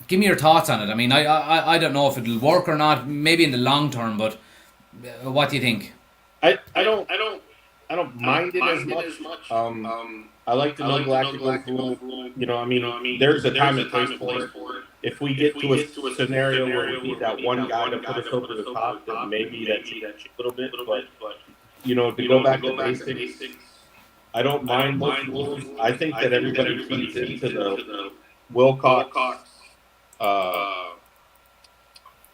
Give me your thoughts on it. I mean, I don't know if it'll work or not. Maybe in the long term, but what do you think? I don't mind it as much. I like the no galactic rule. You know, I mean, there's a time and place for it. If we get to a scenario where we need that one guy to put us over the top, then maybe that changes a little bit. But you know, to go back to basics, I don't mind most rules. I think that everybody feeds into the Wilcox.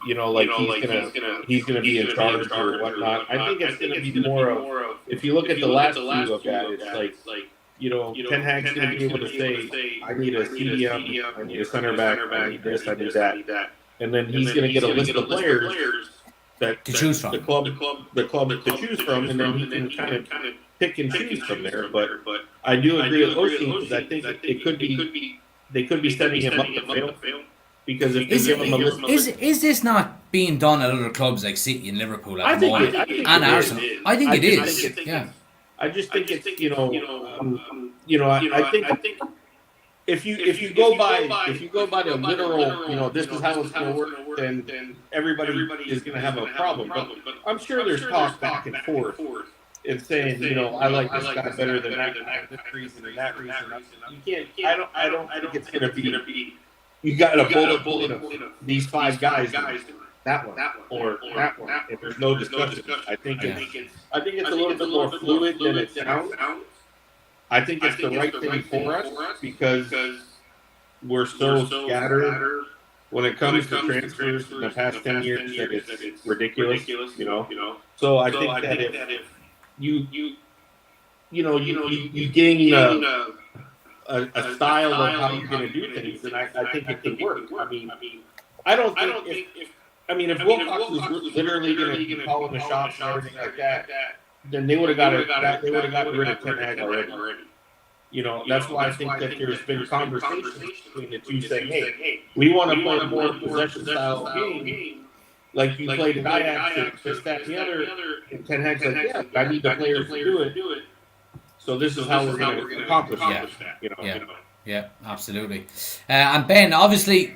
You know, like he's gonna be in charge or whatnot. I think it's gonna be more of, if you look at the last few of that, it's like, you know, Ten Hag's gonna be able to say, I need a CDM, I need a center back, I need this, I need that, and then he's gonna get a list of players that to choose from, the club to choose from, and then he can kind of pick and choose from there. But I do agree with Osteen, because I think they could be setting him up to fail. Because if they give him a list, is this not being done at other clubs like City and Liverpool at the moment, and Arsenal? I think it is. Yeah. I just think it's, you know, I think if you go by the literal, you know, this is how it's going to work, then everybody is going to have a problem. But I'm sure there's talk back and forth and saying, you know, I like this guy better than that guy, this reason and that reason. You can't. I don't think it's going to be. You got a bullet of these five guys. That one or that one. If there's no discussion, I think it's a little bit more fluid than it sounds. I think it's the right thing for us, because we're so scattered when it comes to transfers in the past 10 years that it's ridiculous. You know. So I think that if you gain a style of how you're going to do things, and I think it could work. I mean, I don't think if Wilcox was literally going to be calling the shots and everything like that, then they would have got rid of Ten Hag already. You know, that's why I think that there's been conversations between the two saying, hey, we want to play a more possession style game, like you played at Ajax and this, that, and the other. And Ten Hag's like, yeah, I need the players to do it. So this is how we're going to accomplish that. You know. Yeah, absolutely. And Ben, obviously,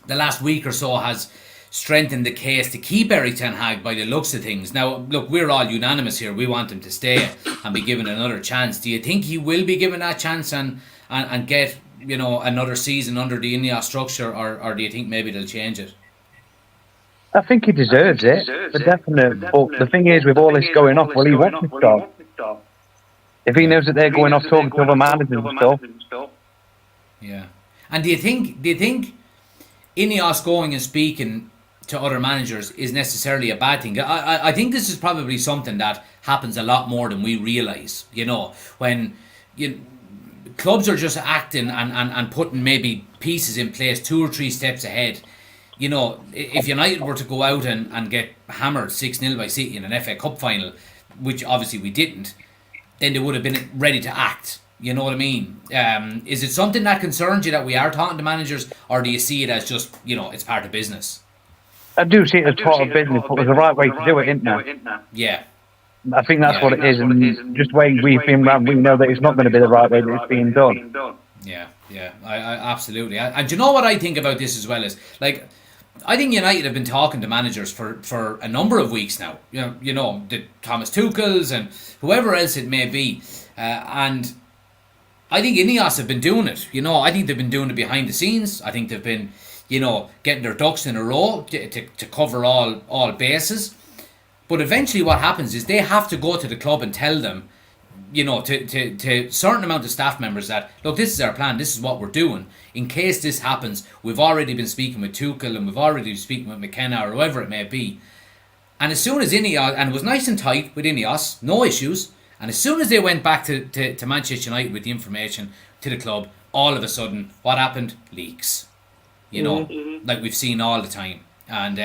the last week or so has strengthened the case to keep Erik ten Hag by the looks of things. Now, look, we're all unanimous here. We want him to stay and be given another chance. Do you think he will be given that chance and get, you know, another season under the Ineos structure, or do you think maybe they'll change it? I think he deserves it, for definite. But the thing is, with all this going off, will he want to stop? If he knows that they're going off talking to other managers and stuff. Yeah. And do you think Ineos going and speaking to other managers is necessarily a bad thing? I think this is probably something that happens a lot more than we realise. You know, when clubs are just acting and putting maybe pieces in place 2 or 3 steps ahead. You know, if United were to go out and get hammered 6-0 by City in an FA Cup final, which obviously we didn't, then they would have been ready to act. You know what I mean? Is it something that concerns you that we are talking to managers, or do you see it as just, you know, it's part of business? I do see it as part of business, but there's a right way to do it, isn't there? Yeah. I think that's what it is, and just the way we've been around, we know that it's not going to be the right way that it's being done. Yeah, I absolutely. And do you know what I think about this as well is, like, I think United have been talking to managers for a number of weeks now. You know, the Thomas Tuchel's and whoever else it may be, and I think Ineos have been doing it. I think they've been doing it behind the scenes. I think they've been, getting their ducks in a row to cover all bases. But eventually what happens is they have to go to the club and tell them, to certain amount of staff members that, look, this is our plan, this is what we're doing. In case this happens, we've already been speaking with Tuchel and we've already been speaking with McKenna or whoever it may be. And as soon as Ineos, and it was nice and tight with Ineos, no issues, and as soon as they went back to Manchester United with the information to the club, all of a sudden, what happened? Leaks. Like we've seen all the time. And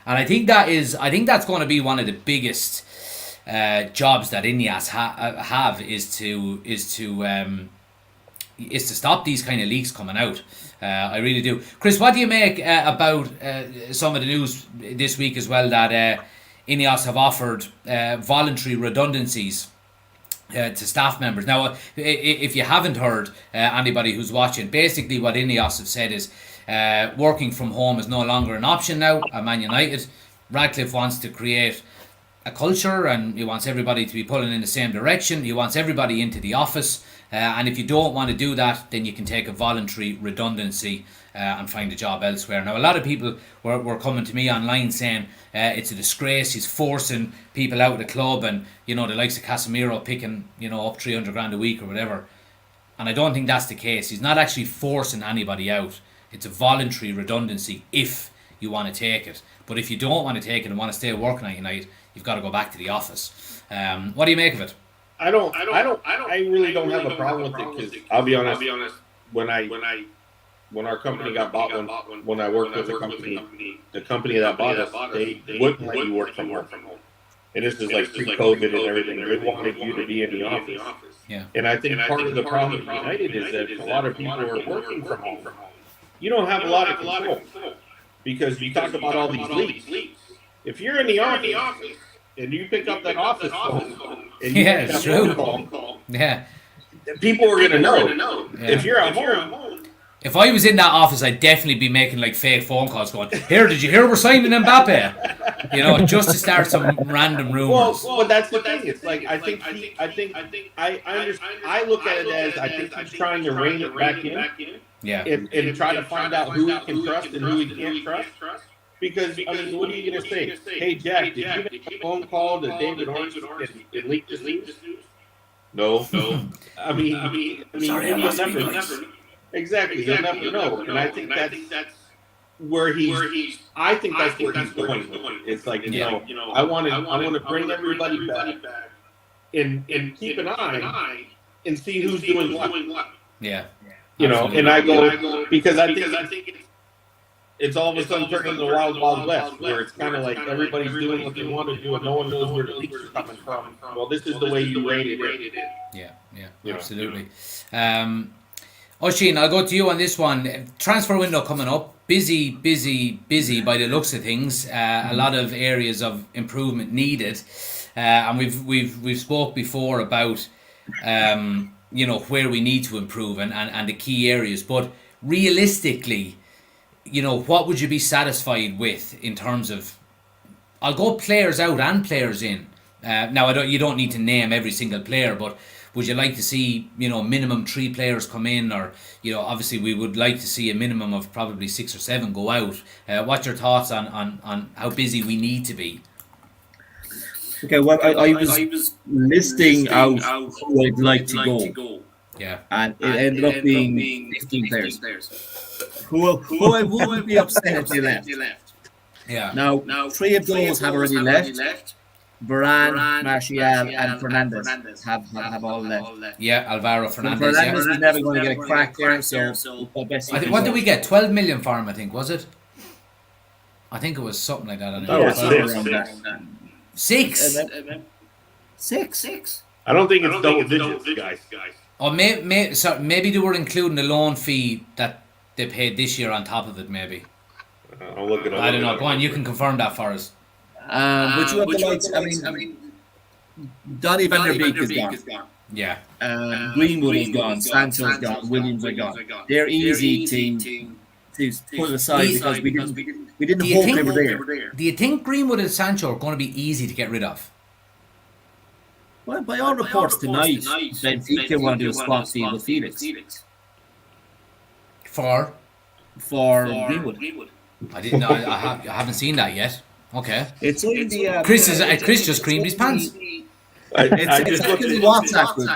I think that's going to be one of the biggest jobs that Ineos have is to stop these kind of leaks coming out. I really do. Chris, what do you make about some of the news this week as well that Ineos have offered voluntary redundancies to staff members? Now, if you haven't heard, anybody who's watching, basically what Ineos have said is working from home is no longer an option now at Man United. Radcliffe wants to create a culture and he wants everybody to be pulling in the same direction. He wants everybody into the office. And if you don't want to do that, then you can take a voluntary redundancy and find a job elsewhere. Now, a lot of people were coming to me online saying it's a disgrace. He's forcing people out of the club and, the likes of Casemiro picking, up 300 grand a week or whatever. And I don't think that's the case. He's not actually forcing anybody out. It's a voluntary redundancy if you want to take it. But if you don't want to take it and want to stay working at United, you've got to go back to the office. What do you make of it? I really don't have a problem with it because I'll be honest. When our company got bought, when I worked with the company that bought us, they wouldn't let you work from home. And this is like pre-COVID and everything. They wanted you to be in the office. Yeah. And I think part of the problem with United is that a lot of people are working from home. You don't have a lot of control because you talk about all these leaks. If you're in the office and you pick up that office phone, and you it's true. Call, yeah, people are going to know. Yeah. If you're at home. If I was in that office, I'd definitely be making like fake phone calls going, here, did you hear we're signing Mbappe? Just to start some random rumors. Well, that's the thing. It's like, I understand. I look at it as I think he's trying to rein it back in. Yeah. And try to find out who he can trust and who he can't trust. Because, what are you going to say? Hey, Jack, did you make a phone call to David Orange and leak this news? No. I mean, sorry, you'll never know. Exactly, you'll never know. And I think that's where he's. I think that's where he's going. It's like I want to bring everybody back and keep an eye and see who's doing what. Yeah. And I go because I think it's all of a sudden turning into the Wild West, where it's kind of like everybody's doing what they want to do and no one knows where the leaks are coming from. Well, this is the way you rated it. Yeah, absolutely. Oisin, I'll go to you on this one. Transfer window coming up. Busy by the looks of things. A lot of areas of improvement needed. And we've spoke before about where we need to improve and the key areas. But realistically, what would you be satisfied with in terms of, I'll go players out and players in. Now, you don't need to name every single player, but would you like to see, minimum 3 players come in, or, obviously we would like to see a minimum of probably 6 or 7 go out. What's your thoughts on how busy we need to be? Okay, well, I was listing out who I'd like to go. Yeah. And it ended up being 15 players. Who I wouldn't be upset if they left. Yeah. Now 3 of those have already left. Varane, Martial, and Fernandes have all left. Yeah, Alvaro Fernandes. Fernandes is never going to get a crack there. So I think, what did we get? 12 million for him, I think, was it? I think it was something like that. Six. 6. I don't think it's double digits, guys. Or maybe they were including the loan fee that they paid this year on top of it, maybe. I'll look it up. I don't know. Go on, you can confirm that for us. But you have the likes, I mean, Donny van der Beek is gone. Yeah. Greenwood is gone. Sancho's gone. Williams are gone. They're easy to put aside because we didn't hope they were there. Do you think Greenwood and Sancho are going to be easy to get rid of? Well, by all reports tonight, Benfica want to do a swap deal with Felix For for Greenwood. I didn't know. I haven't seen that yet. Okay. It's in the Chris just creamed his pants. It's in the WhatsApp group.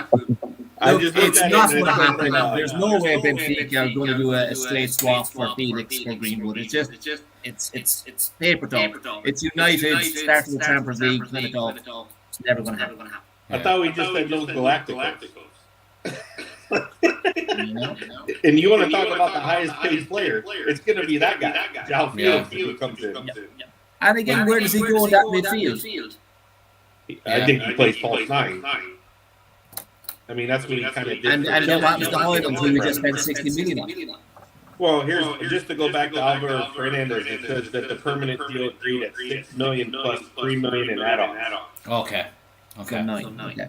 Look, it's not going to happen. There's no way Benfica are going to do a straight swap for Felix for Greenwood. It's paper talk. It's United starting the Champions League, playing it off. It's never going to happen. I thought we just said those Galacticos. You know? And you want to talk about the highest paid player? It's going to be that guy, João Felix, who comes in. And again, where does he go in that midfield? I think he plays false nine. I mean, that's what he kind of did. And then what happens to Højlund, who we just spent 60 million on? Well, here's just to go back to Alvaro Fernandez. It says that the permanent deal agreed at $6 million plus $3 million in add-ons. Okay. Okay. Okay.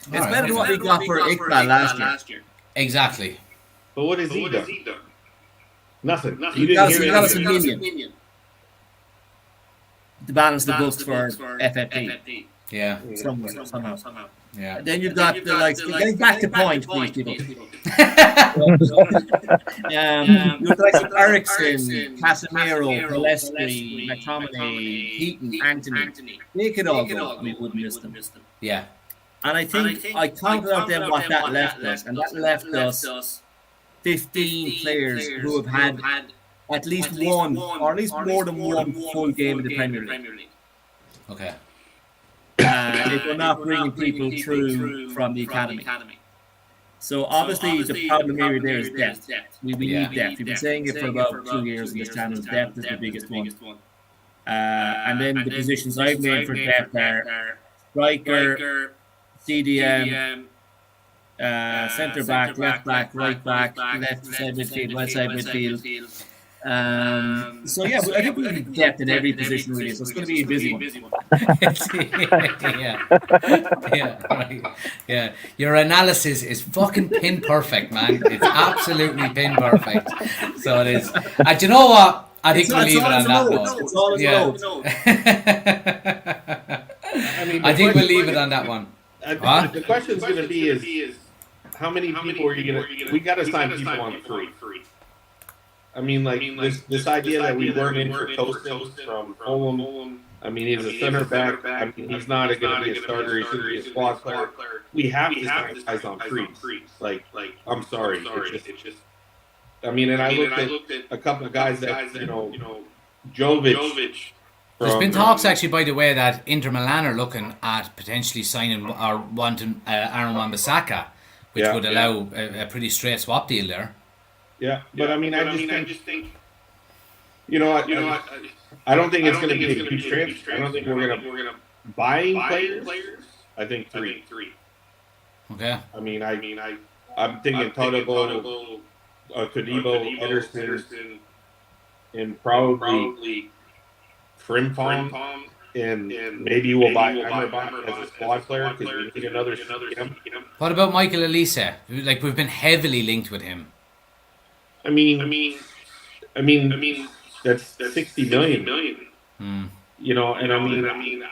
It's right. better than what we got for Iqbal last year. Exactly. But what has he done? Nothing. You got us a million to balance the books for FFP. Yeah. Somehow. Yeah. And then you've got the getting back to point, please, people. You've got some Ericsson, Casemiro, Palestri, McTominay, Heaton, Anthony. They could all go, and we wouldn't miss them. Yeah. And I think I counted out then what that left us, and that left us 15 players who have had at least one, or at least more than one full game in the Premier League. Okay. If we're not bringing people through from the academy. So obviously the problem area there is depth. We need depth. We've been saying it for about 2 years in this channel. Depth is the biggest one. And then the positions I've named for depth are striker, CDM, centre back, left back, right back, left side midfield, right side midfield. So yeah, I think we need depth in every position really. So it's going to be a busy one. Yeah. Your analysis is fucking pin perfect, man. It's absolutely pin perfect. So it is. And do you know what? I think we'll leave it on that note. It's all I think we'll leave it on that one. The question is going to be is how many people are you going to? We got to sign people on free. I mean, this idea that we weren't in for Tosin from Fulham. I mean, he's a center back. I mean, he's not going to be a starter. He's going to be a squad player. We have to sign guys on free. I'm sorry. It's just. I mean, and I looked at a couple of guys that Jovic. There's been talks actually, by the way, that Inter Milan are looking at potentially signing or wanting Aaron Wan-Bissaka, which would allow a pretty straight swap deal there. Yeah, but I mean, I just think, I don't think it's going to be a huge transfer. I don't think we're going to buying players. I think three. Okay. I mean, I'm thinking Todibo, Todibo, Ederson, and probably Frimpong, and maybe we'll buy Amrabat as a squad player because we need another CM. What about Michael Elise? Like, we've been heavily linked with him. I mean, that's 60 million. Mm. And I mean,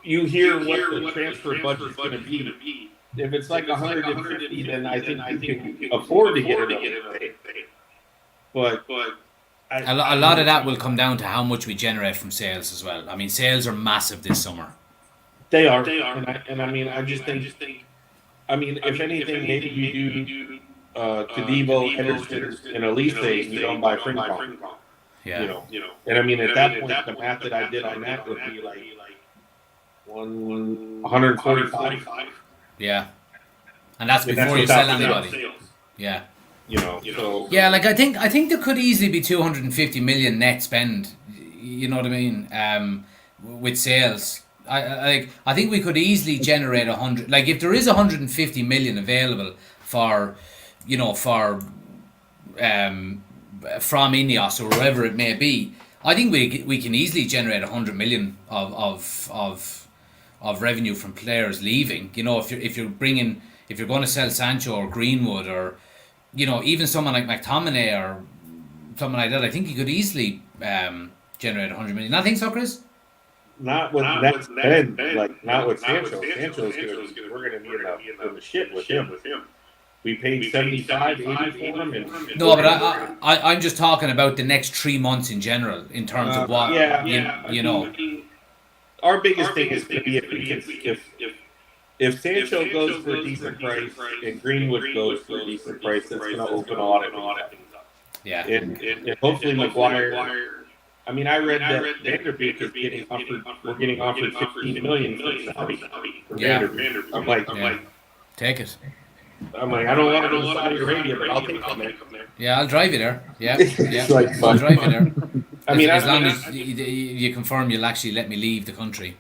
you hear what the transfer budget is going to be. If it's like 150, then I think you can afford to get it. But a lot of that will come down to how much we generate from sales as well. I mean, sales are massive this summer. They are. And I mean, I just think. I mean, if anything, maybe you do. Todibo, Ederson, and Elise, you don't buy Frimpong. Yeah. And I mean, at that point, the math that I did on that would be like 145. Yeah. And that's before you sell anybody. Yeah. So. Yeah, like I think there could easily be 250 million net spend. You know what I mean? With sales. I think we could easily generate 100. Like, if there is 150 million available from Ineos or wherever it may be, I think we can easily generate 100 million of revenue from players leaving. If you're going to sell Sancho or Greenwood or even someone like McTominay or something like that, I think you could easily generate 100 million. I think so, Chris. not with next Ben, like not with Sancho. Sancho's we're gonna be in the shit with him. We paid 75, 80 for him. And no, but I'm just talking about the next 3 months in general in terms of what you know. Our biggest thing is to be if Sancho goes for a decent price and Greenwood goes for a decent price, that's going to open a lot of things up. Yeah, and hopefully Maguire. I mean, I read that Vanderbeek is getting offered 15 million for Saudi. Vanderbeek. I'm like, take it. I'm like, I don't want to go to Saudi Arabia, but I'll take it. Yeah, I'll drive you there. Yeah, I'll drive you there. I mean, as long as you confirm you'll actually let me leave the country.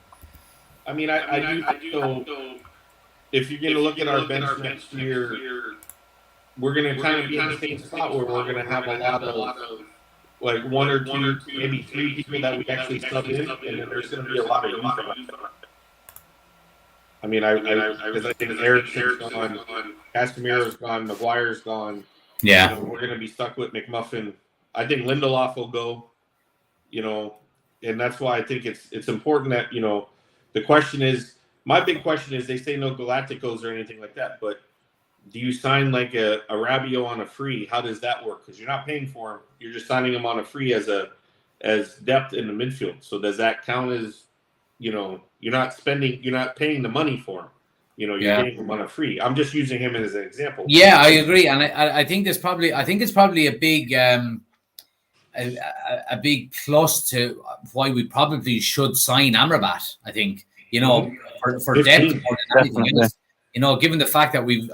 I mean, I do so. If you're going to look at our bench next year, we're going to kind of be in the same spot where we're going to have a lot of like 1 or 2, maybe 3 people that we actually sub in, and then there's going to be a lot of youth. I mean, I think Ericsson's gone, Casemiro's gone, Maguire's gone. Yeah, you know, we're going to be stuck with McMuffin. I think Lindelof will go. You know, and that's why I think it's important that, you know, the question is, my big question is, they say no Galacticos or anything like that, but do you sign like a Rabiot on a free? How does that work? Because you're not paying for him. You're just signing him on a free as depth in the midfield. So does that count as, you know, you're not paying the money for him. You know, you're getting him on a free. I'm just using him as an example. Yeah, I agree. And I think it's probably a big a big plus to why we probably should sign Amrabat. I think, you know, for depth more than anything else. You know, given the fact that we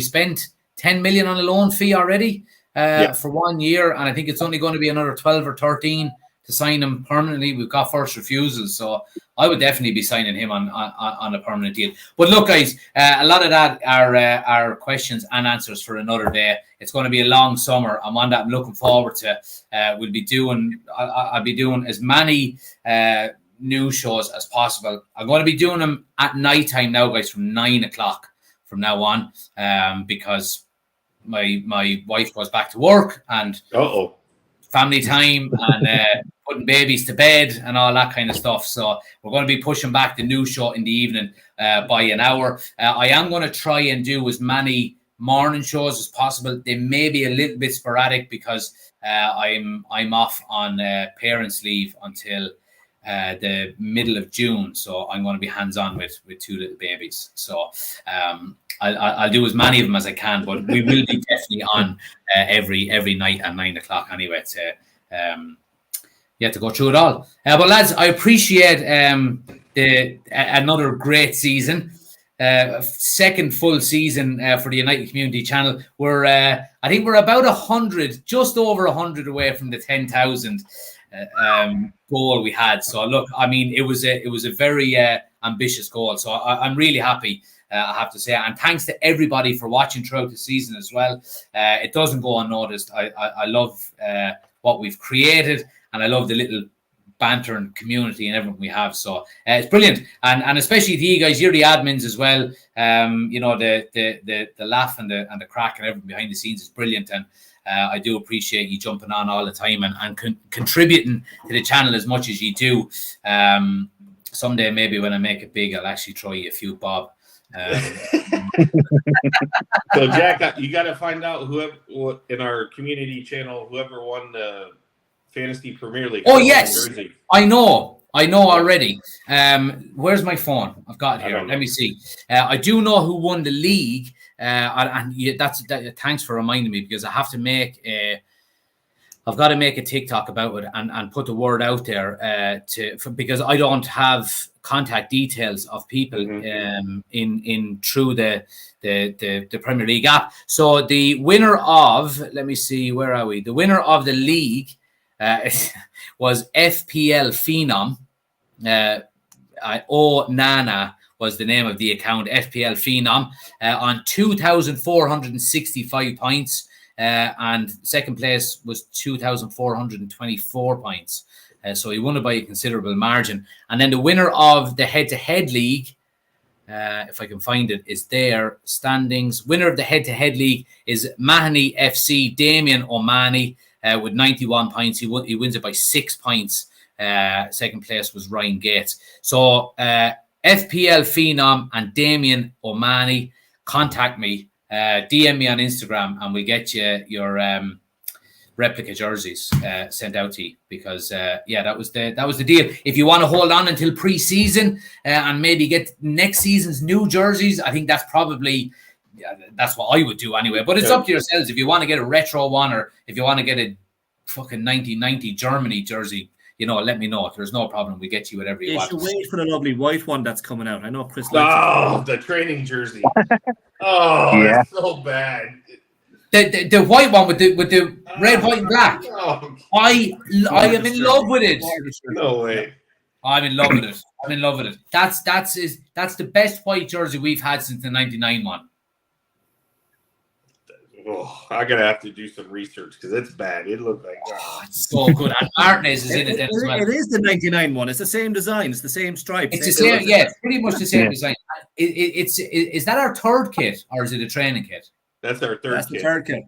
spent 10 million on a loan fee already for 1 year, and I think it's only going to be another 12 or 13 to sign him permanently. We've got first refusals, so I would definitely be signing him on a permanent deal. But look, guys, a lot of that are questions and answers for another day. It's going to be a long summer. I'm on that. I'm looking forward to. I'll be doing as many news shows as possible. I'm going to be doing them at night time now, guys, from 9 o'clock from now on, because my wife goes back to work and family time and putting babies to bed and all that kind of stuff. So we're going to be pushing back the news show in the evening by an hour. I am going to try and do as many morning shows as possible. They may be a little bit sporadic because I'm off on parents' leave until the middle of June, so I'm going to be hands-on with 2 little babies. So I'll do as many of them as I can, but we will be definitely on every night at 9 o'clock anyway to go through it all. But lads, I appreciate another great season. Second full season for the United Community Channel. I think we're about 100, just over 100 away from the 10,000 goal we had. So look, I mean, it was a very ambitious goal. So I'm really happy, I have to say, and thanks to everybody for watching throughout the season as well. It doesn't go unnoticed. I love what we've created, and I love the little banter and community and everything we have. So it's brilliant, and especially to you guys, you're the admins as well. You know, the laugh and the crack and everything behind the scenes is brilliant, and I do appreciate you jumping on all the time and contributing to the channel as much as you do. Someday, maybe when I make it big, I'll actually throw you a few bob. So Jack, you got to find out whoever in our community channel, whoever won the Fantasy Premier League. Oh yes, I know already. Where's my phone? I've got it here. Let me see. I do know who won the league, and thanks for reminding me, because I have to make I've got to make a TikTok about it and put the word out there because I don't have contact details of people in through the Premier League app. So the winner of, let me see, where are we? The winner of the league was FPL Phenom. Nana was the name of the account, FPL Phenom, on 2,465 points. And second place was 2,424 points. So he won it by a considerable margin. And then the winner of the head-to-head league, if I can find it, is there. Standings. Winner of the head-to-head league is Mahoney FC, Damien O'Mahony, with 91 points. He wins it by 6 points. Second place was Ryan Gates. So FPL Phenom and Damien O'Mahony, contact me, DM me on Instagram, and we'll get you your replica jerseys sent out to you, because that was the deal. If you want to hold on until pre-season and maybe get next season's new jerseys, I think that's probably that's what I would do anyway. But it's up to yourselves. If you want to get a retro one, or if you want to get a fucking 1990 Germany jersey, let me know. There's no problem. We get you whatever you want. You should wait for the lovely white one that's coming out. I know Chris likes it. The training jersey. It's so bad. The white one with the red, white, and black. I am in love with it. No way. I'm in love with it. That's the best white jersey we've had since the '99 one. I'm gonna have to do some research because it's bad. It looks like it's so good. And Martinez is in it as well. It is the '99 one. It's the same design. It's the same stripes. It's the same. Yeah, pretty much the same design. Is that our third kit, or is it a training kit? That's our third. That's the third kit.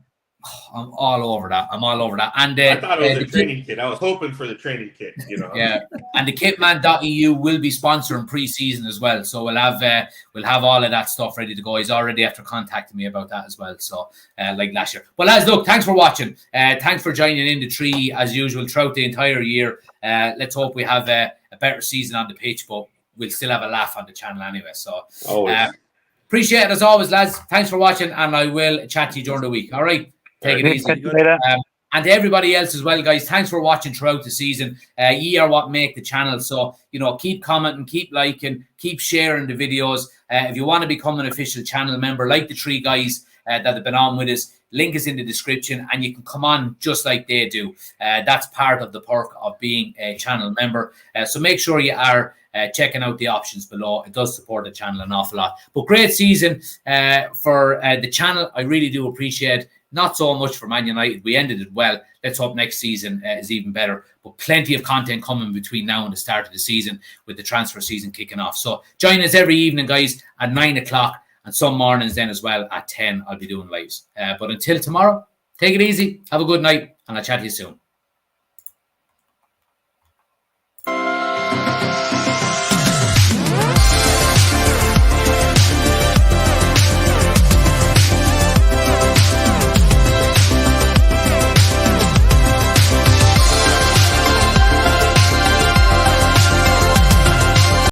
I'm all over that. And I thought it was a training kit. I was hoping for the training kit. Yeah, and the kitman.eu will be sponsoring pre-season as well. So we'll have all of that stuff ready to go. He's already after contacting me about that as well. So like last year. Well, lads, look, thanks for watching. Thanks for joining in the tree as usual throughout the entire year. Let's hope we have a better season on the pitch, but we'll still have a laugh on the channel anyway. So appreciate it as always, lads. Thanks for watching, and I will chat to you during the week. All right. Take it easy. And to everybody else as well, guys, thanks for watching throughout the season. Ye are what make the channel. So, keep commenting, keep liking, keep sharing the videos. If you want to become an official channel member, like the three guys that have been on with us, link is in the description, and you can come on just like they do. That's part of the perk of being a channel member. So make sure you are checking out the options below. It does support the channel an awful lot. But great season for the channel. I really do appreciate it. Not so much for Man United. We ended it well. Let's hope next season is even better. But plenty of content coming between now and the start of the season, with the transfer season kicking off. So join us every evening, guys, at 9 o'clock. And some mornings then as well at 10, I'll be doing lives. But until tomorrow, take it easy. Have a good night. And I'll chat to you soon.